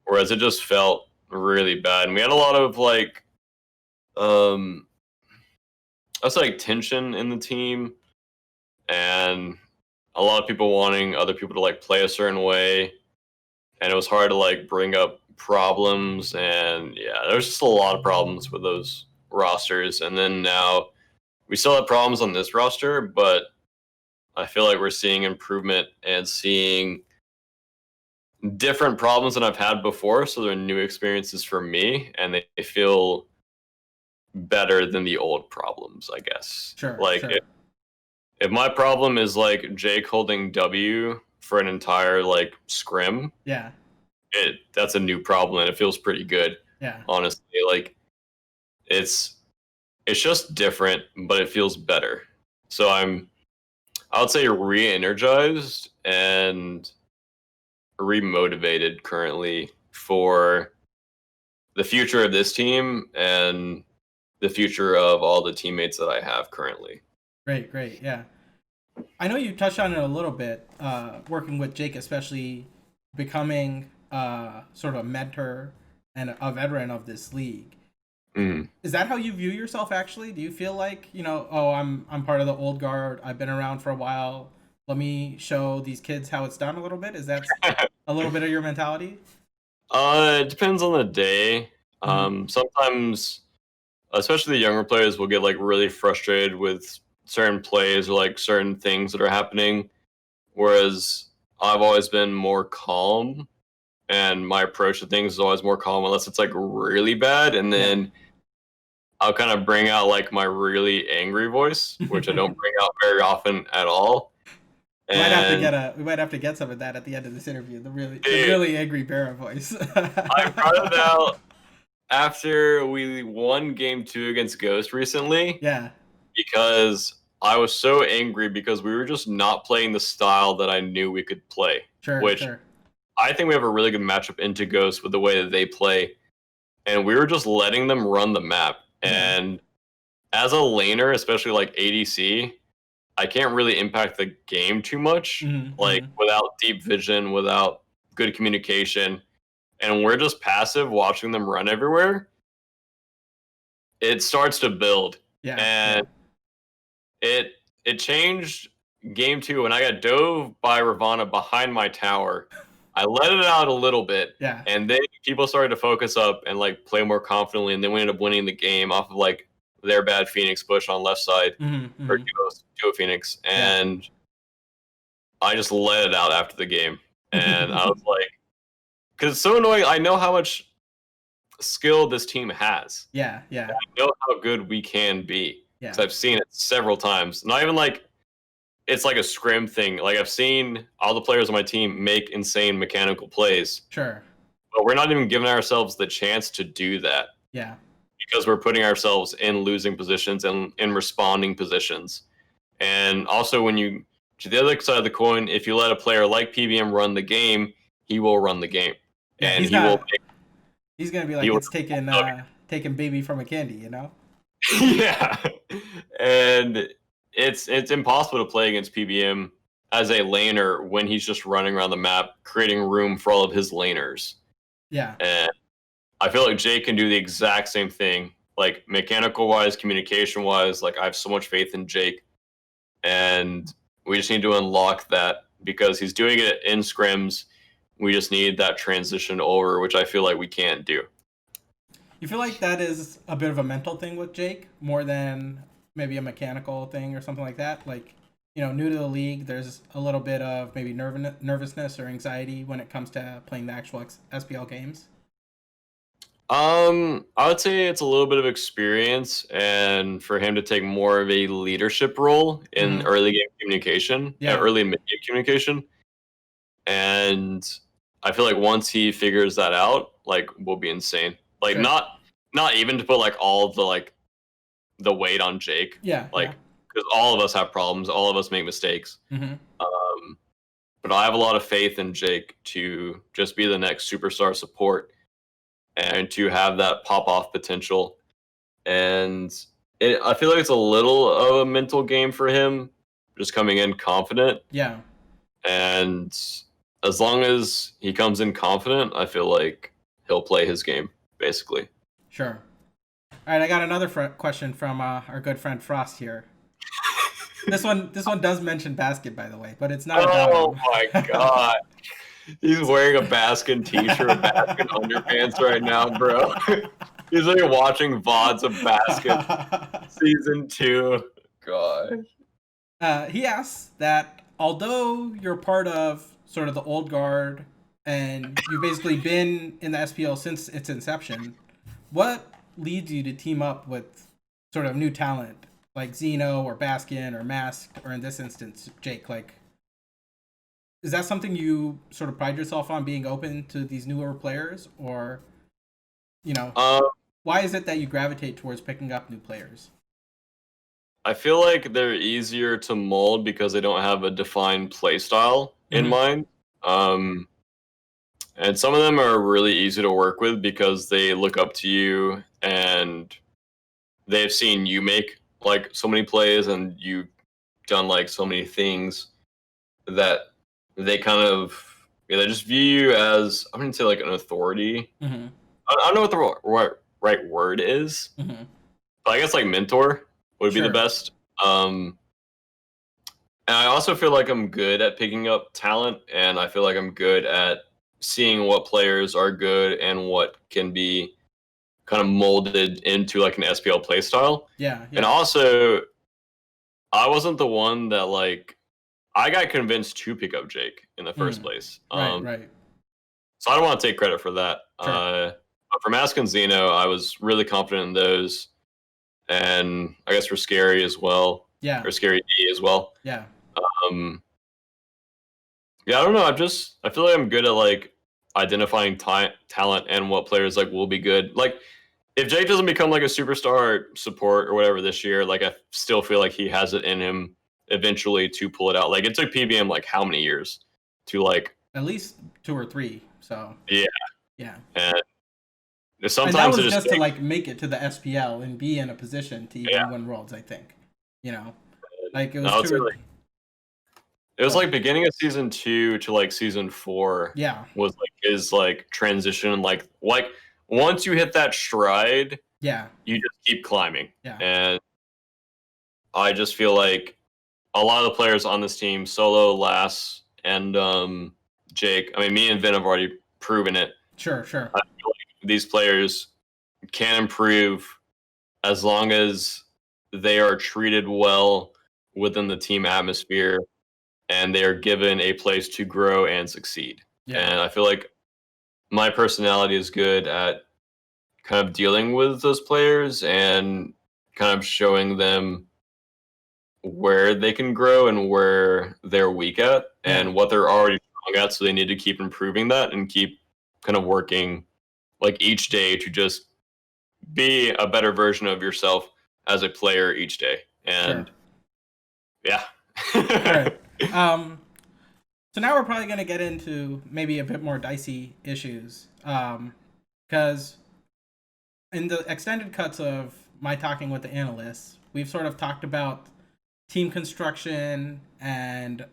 Whereas it just felt really bad. And we had a lot of, like, I was like tension in the team. And a lot of people wanting other people to, like, play a certain way. And it was hard to, like, bring up problems. And, yeah, there was just a lot of problems with those rosters. And then now we still have problems on this roster, but I feel like we're seeing improvement and seeing different problems than I've had before. So they're new experiences for me, and they feel better than the old problems, I guess. Sure. Like, sure. if my problem is like Jake holding W for an entire like scrim, Yeah. That's a new problem, and it feels pretty good. Yeah. Honestly, like it's just different, but it feels better. So I would say re-energized and remotivated currently for the future of this team and the future of all the teammates that I have currently. Great. Yeah. I know you touched on it a little bit, working with Jake, especially becoming sort of a mentor and a veteran of this league. Is that how you view yourself actually? Do you feel like, oh, I'm part of the old guard, I've been around for a while, let me show these kids how it's done a little bit? Is that a little bit of your mentality? It depends on the day. Sometimes, especially the younger players, will get like really frustrated with certain plays or like certain things that are happening, whereas I've always been more calm, and my approach to things is always more calm unless it's like really bad, and then I'll kind of bring out like my really angry voice, which I don't bring out very often at all. We might have to get some of that at the end of this interview. The really angry Barra voice. I brought it out after we won game 2 against Ghost recently. Yeah. Because I was so angry because we were just not playing the style that I knew we could play. Sure. I think we have a really good matchup into Ghost with the way that they play. And we were just letting them run the map. And as a laner, especially like ADC, I can't really impact the game too much. Without deep vision, without good communication. And we're just passive watching them run everywhere. It starts to build. And it changed game 2 when I got dove by Ravana behind my tower. I let it out a little bit, and then people started to focus up and like play more confidently, and then we ended up winning the game off of like their bad Phoenix push on left side or Duo Phoenix, and I just let it out after the game, and I was like, because it's so annoying. I know how much skill this team has. Yeah. I know how good we can be. Yeah. So I've seen it several times. Not even like it's like a scrim thing. Like I've seen all the players on my team make insane mechanical plays. Sure. But we're not even giving ourselves the chance to do that. Yeah. Because we're putting ourselves in losing positions and in responding positions. And also when you to the other side of the coin, if you let a player like PBM run the game, he will run the game, Yeah, and he will. He's gonna be He like, will. it's taking baby from a candy, you know? Yeah, and it's impossible to play against PBM as a laner when he's just running around the map, creating room for all of his laners. Yeah. And I feel like Jake can do the exact same thing, like mechanical wise, communication wise. Like I have so much faith in Jake, and we just need to unlock that because he's doing it in scrims. We just need that transition over, which I feel like we can't do. You feel like that is a bit of a mental thing with Jake more than maybe a mechanical thing or something like that? Like, new to the league, there's a little bit of maybe nervousness or anxiety when it comes to playing the actual SPL games. I would say it's a little bit of experience, and for him to take more of a leadership role in Mm-hmm. early game communication, Yeah. early and mid game communication, and I feel like once he figures that out, like we'll be insane. Like Sure. not even to put like all of the like the weight on Jake, Yeah. like because all of us have problems, all of us make mistakes. Mm-hmm. But I have a lot of faith in Jake to just be the next superstar support and to have that pop off potential. And I feel like it's a little of a mental game for him, just coming in confident. Yeah. And as long as he comes in confident, I feel like he'll play his game, basically. Sure. All right, I got another question from our good friend Frost here. This one does mention basket, by the way, but it's not about Oh him. my god. He's wearing a Baskin t-shirt, Baskin underpants right now, bro. He's like watching VODs of Baskin season 2. God. He asks that although you're part of sort of the old guard and you've basically been in the SPL since its inception, what leads you to team up with sort of new talent like Xeno or Baskin or Masked or in this instance Jake? Like, is that something you sort of pride yourself on, being open to these newer players, or why is it that you gravitate towards picking up new players? I feel like they're easier to mold because they don't have a defined play style in mind. And some of them are really easy to work with because they look up to you and they've seen you make like so many plays and you've done like so many things that they kind of they just view you as, I wouldn't say like an authority. Mm-hmm. I don't know what the right word is, Mm-hmm. but I guess like mentor would be the Sure. best. And I also feel like I'm good at picking up talent, and I feel like I'm good at seeing what players are good and what can be kind of molded into like an SPL playstyle. Yeah. And also, I wasn't the one that like I got convinced to pick up Jake in the first place. Right. So I don't want to take credit for that. Sure. But for Mask and Xeno, I was really confident in those, and I guess for Scary as well. Yeah. Or Scary D as well. Yeah. Um, yeah, I don't know. I feel like I'm good at like identifying talent and what players like will be good. Like if Jake doesn't become like a superstar support or whatever this year, like I still feel like he has it in him eventually to pull it out. Like it took PBM like how many years to like at least 2 or 3. So yeah. And sometimes and that was it just to like make it to the SPL and be in a position to even win worlds. I think, like it was true. It was like beginning of season 2 to like season 4. Yeah, was like his like transition. Like once you hit that stride, yeah, you just keep climbing. Yeah, and I just feel like a lot of the players on this team, Solo, Lass, and Jake. I mean, me and Vin have already proven it. Sure. I feel like these players can improve as long as they are treated well within the team atmosphere and they are given a place to grow and succeed. Yeah. And I feel like my personality is good at kind of dealing with those players and kind of showing them where they can grow and where they're weak at and what they're already strong at. So they need to keep improving that and keep kind of working like each day to just be a better version of yourself as a player each day. And yeah. All right. Um, so now we're probably going to get into maybe a bit more dicey issues. Because in the extended cuts of my talking with the analysts, we've sort of talked about team construction and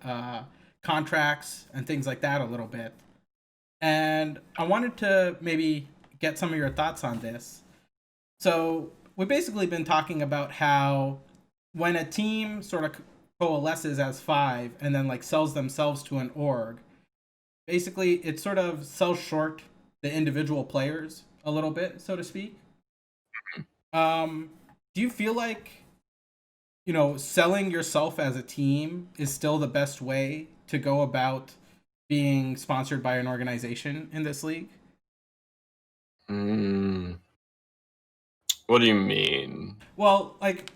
contracts and things like that a little bit. And I wanted to maybe get some of your thoughts on this. So we've basically been talking about how when a team sort of coalesces as five and then like sells themselves to an org, basically it sort of sells short the individual players a little bit, so to speak. Do you feel like selling yourself as a team is still the best way to go about being sponsored by an organization in this league? Mm, what do you mean? Well, like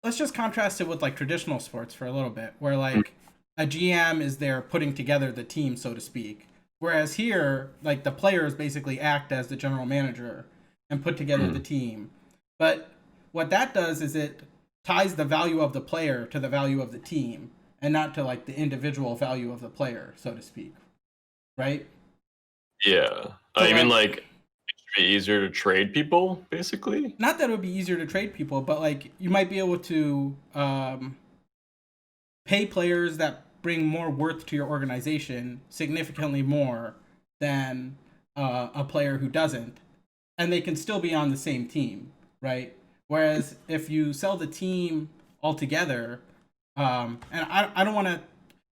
let's just contrast it with like traditional sports for a little bit, where like a GM is there putting together the team, so to speak. Whereas here, like the players basically act as the general manager and put together the Mm. team. But what that does is it ties the value of the player to the value of the team and not to like the individual value of the player, so to speak. Right? Yeah. So You mean like like it should be easier to trade people, basically? not that it would be easier to trade people, but like you might be able to pay players that bring more worth to your organization significantly more than a player who doesn't, and they can still be on the same team, right? Whereas if you sell the team altogether, and I don't want to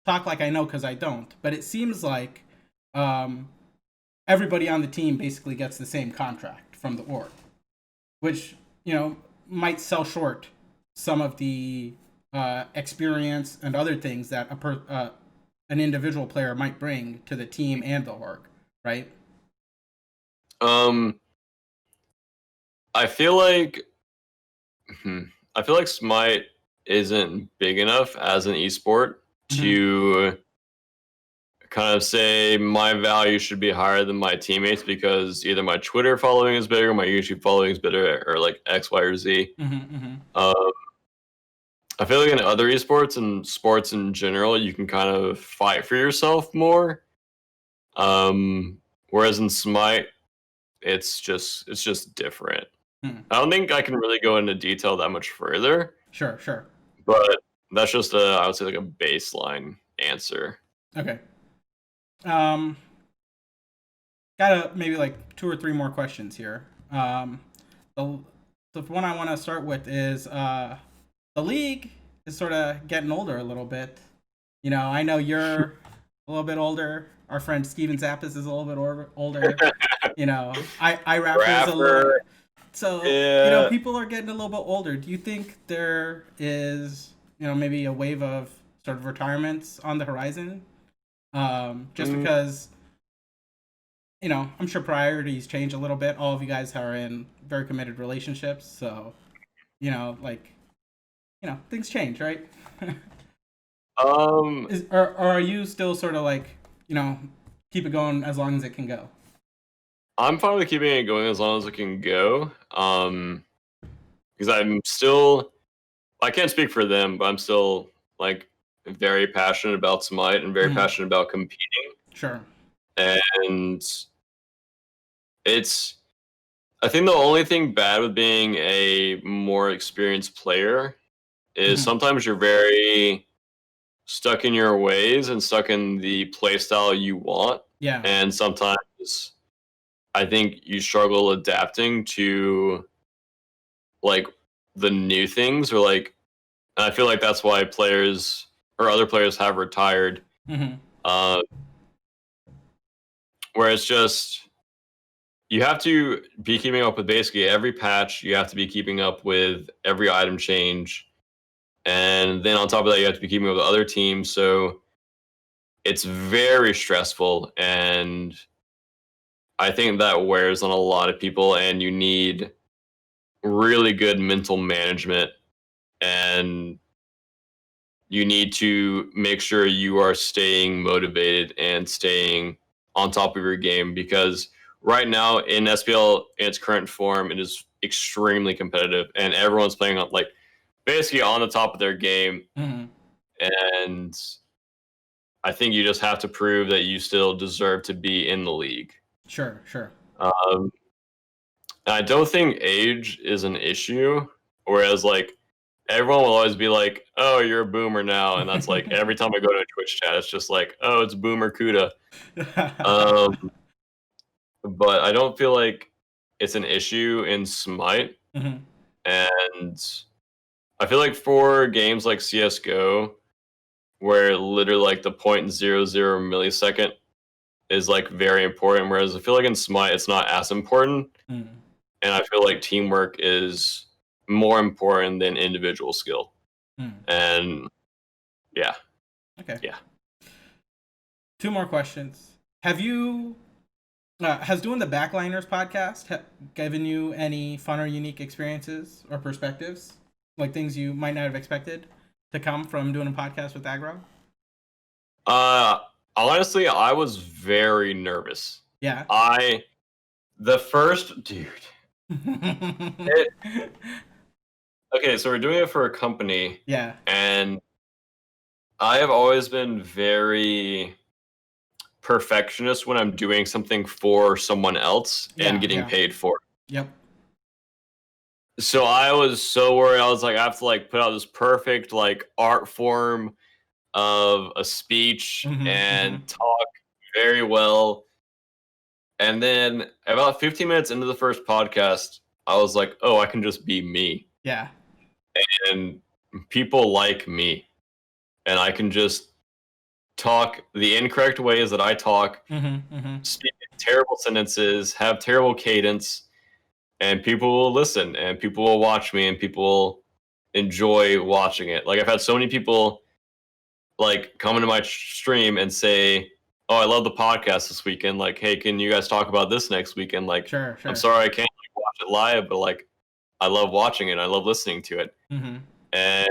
talk like I know because I don't, but it seems like um, everybody on the team basically gets the same contract from the org, which might sell short some of the experience and other things that an individual player might bring to the team and the org, right? Um, I feel like hmm, I feel like Smite isn't big enough as an esport Mm-hmm. to kind of say my value should be higher than my teammates because either my Twitter following is bigger, my YouTube following is bigger, or like X, Y, or Z. Mm-hmm. Mm-hmm. Um, I feel like in other esports and sports in general, you can kind of fight for yourself more. Whereas in Smite, it's just different. Mm-hmm. I don't think I can really go into detail that much further, Sure, sure. but that's just I would say like a baseline answer. Okay. Um, got maybe like two or three more questions here. The the one I want to start with is the league is sort of getting older a little bit. I know you're a little bit older. Our friend Steven Zappis is a little bit older. I Rapper is a little. Rapper, So yeah. people are getting a little bit older. Do you think there is maybe a wave of sort of retirements on the horizon? Just Mm, because I'm sure priorities change a little bit. All of you guys are in very committed relationships, so like things change, right? um, Or are you still sort of like keep it going as long as it can go? I'm fine with keeping it going as long as it can go. Because I'm still, I can't speak for them, but I'm still like very passionate about Smite and very Hmm. passionate about competing. Sure. And it's, I think the only thing bad with being a more experienced player is Hmm. sometimes you're very stuck in your ways and stuck in the play style you want. Yeah. And sometimes I think you struggle adapting to like the new things or like and I feel like that's why players or other players have retired. Hmm. Uh, where it's just you have to be keeping up with basically every patch. You have to be keeping up with every item change, and then on top of that, you have to be keeping up with other teams. So it's very stressful, and I think that wears on a lot of people. And you need really good mental management, and you need to make sure you are staying motivated and staying on top of your game because right now in SPL in its current form, it is extremely competitive and everyone's playing on like basically on the top of their game. Hmm. and I think you just have to prove that you still deserve to be in the league. Sure. I don't think age is an issue, whereas like everyone will always be like, "Oh, you're a boomer now," and that's like every time I go to a Twitch chat, it's just like, "Oh, it's Barracudda." But I don't feel like it's an issue in Smite, Mhm. and I feel like for games like CS:GO, where literally like the 0.00 millisecond is like very important, whereas I feel like in Smite it's not as important, Mm. and I feel like teamwork is more important than individual skill. Mm. And yeah, Okay. yeah. 2 more questions. Have you has doing the Backliners podcast given you any fun or unique experiences or perspectives, like things you might not have expected to come from doing a podcast with Aggro? Uh, honestly, I was very nervous. Yeah. The first dude. It, okay, so we're doing it for a company, Yeah. and I have always been very perfectionist when I'm doing something for someone else and getting Yeah. paid for it. Yep. So I was so worried. I was like, I have to like put out this perfect like art form of a speech and talk very well. And then about 15 minutes into the first podcast, I was like, oh, I can just be me. Yeah. And people like me. And I can just talk the incorrect ways that I talk, speak terrible sentences, have terrible cadence, and people will listen and people will watch me and people will enjoy watching it. Like I've had so many people like come into my stream and say, "Oh, I love the podcast this weekend. Like, hey, can you guys talk about this next weekend?" Like, Sure. I'm sorry I can't like, watch it live, but like, I love watching it. I love listening to it. And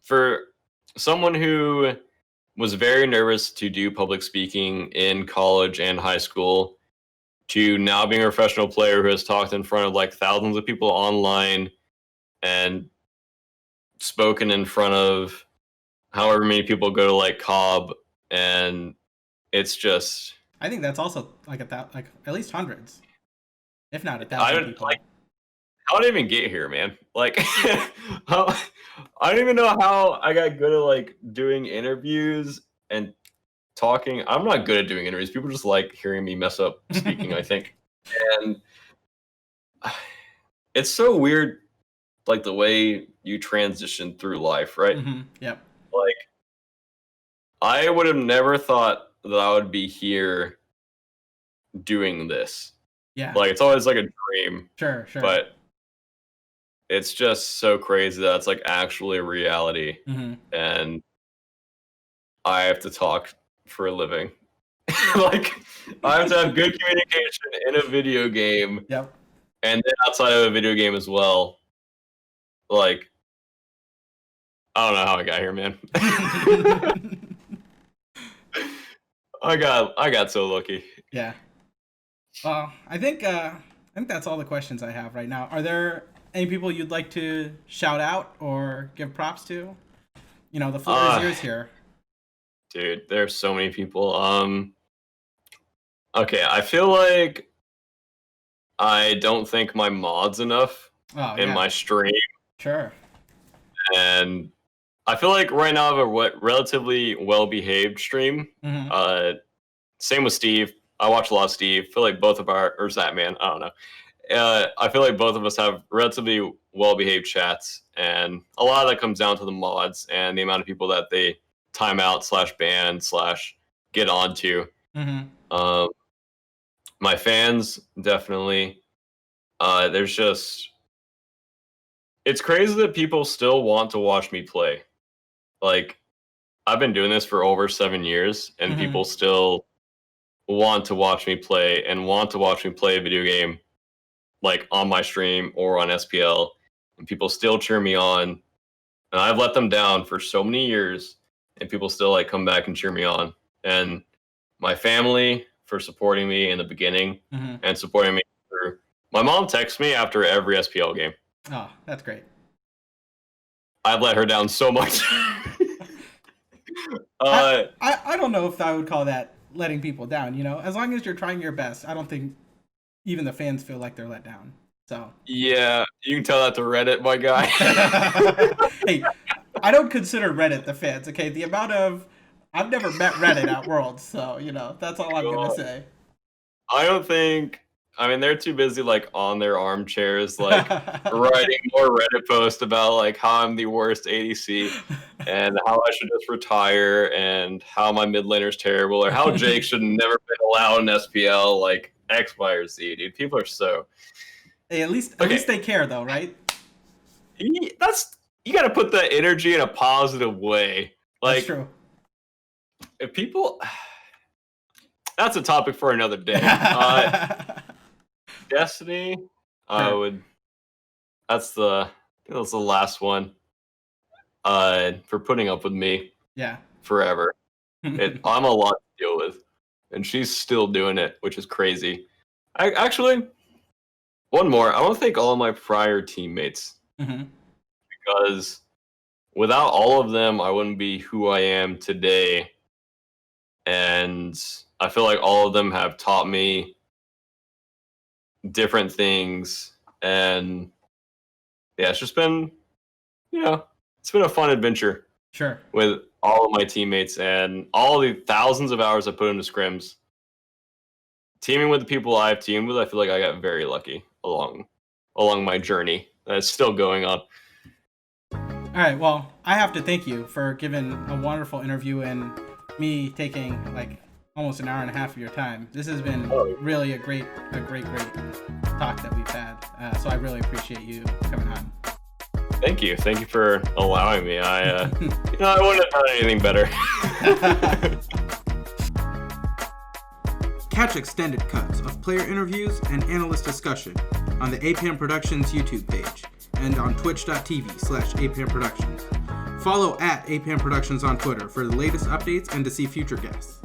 for someone who was very nervous to do public speaking in college and high school, to now being a professional player who has talked in front of like thousands of people online and spoken in front of however many people go to like Cobb, and it's just I think that's also like like at least hundreds, if not a I thousand don't people. like how did I even get here, man? Like how, I don't even know how I got good at like doing interviews and talking. I'm not good at doing interviews. People just like hearing me mess up speaking, I think. And it's so weird like the way you transition through life, right? Yep. Like I would have never thought that I would be here doing this. Yeah. Like it's always like a dream, Sure. but it's just so crazy that it's like actually a reality, and I have to talk for a living. Like I have to have good communication in a video game, Yep. and then outside of a video game as well. Like I don't know how I got here, man. I got so lucky. Yeah. Well, I think that's all the questions I have right now. Are there any people you'd like to shout out or give props to? You know, the floor is yours here. Dude, there's so many people. Okay, I feel like I don't thank my mods enough in my stream. Sure. And I feel like right now I have a relatively well-behaved stream. Same with Steve. I watch a lot of Steve. I feel like both of or Zatman, I don't know. I feel like both of us have relatively well-behaved chats, and a lot of that comes down to the mods and the amount of people that they time out /ban / get onto. My fans, definitely. There's just... It's crazy that people still want to watch me play. Like, I've been doing this for over 7 years, and people still want to watch me play and want to watch me play a video game, like on my stream or on SPL, and people still cheer me on. And I've let them down for so many years, and people still like come back and cheer me on. And my family for supporting me in the beginning and supporting me through. My mom texts me after every SPL game. Oh, that's great. I've let her down so much. I don't know if I would call that letting people down. As long as you're trying your best, I don't think even the fans feel like they're let down. So yeah, you can tell that to Reddit, my guy. hey, I don't consider Reddit the fans. Okay, the amount of I've never met Reddit at Worlds, so that's all I'm gonna say. I don't think. I mean, they're too busy like on their armchairs, like writing more Reddit posts about like how I'm the worst ADC and how I should just retire and how my mid laner's terrible or how Jake should never been allowed in SPL, like X, Y, or Z, dude. People are so. Hey, at least they care though, right? You got to put that energy in a positive way. Like, that's true. If people, that's a topic for another day. Destiny, I would. That's the last one. For putting up with me. Yeah. Forever. I'm a lot to deal with, and she's still doing it, which is crazy. Actually, one more. I want to thank all of my prior teammates because without all of them, I wouldn't be who I am today. And I feel like all of them have taught me different things, and yeah, it's just been, it's been a fun adventure. Sure. With all of my teammates and all the thousands of hours I put into scrims. Teaming with the people I've teamed with, I feel like I got very lucky along my journey. That's still going on. All right, well, I have to thank you for giving a wonderful interview and me taking like almost an hour and a half of your time. This has been really a great talk that we've had. So I really appreciate you coming on. Thank you for allowing me. I wouldn't have done anything better. Catch extended cuts of player interviews and analyst discussion on the Apam Productions YouTube page and on twitch.tv/Apam Productions. Follow at Apam Productions on Twitter for the latest updates and to see future guests.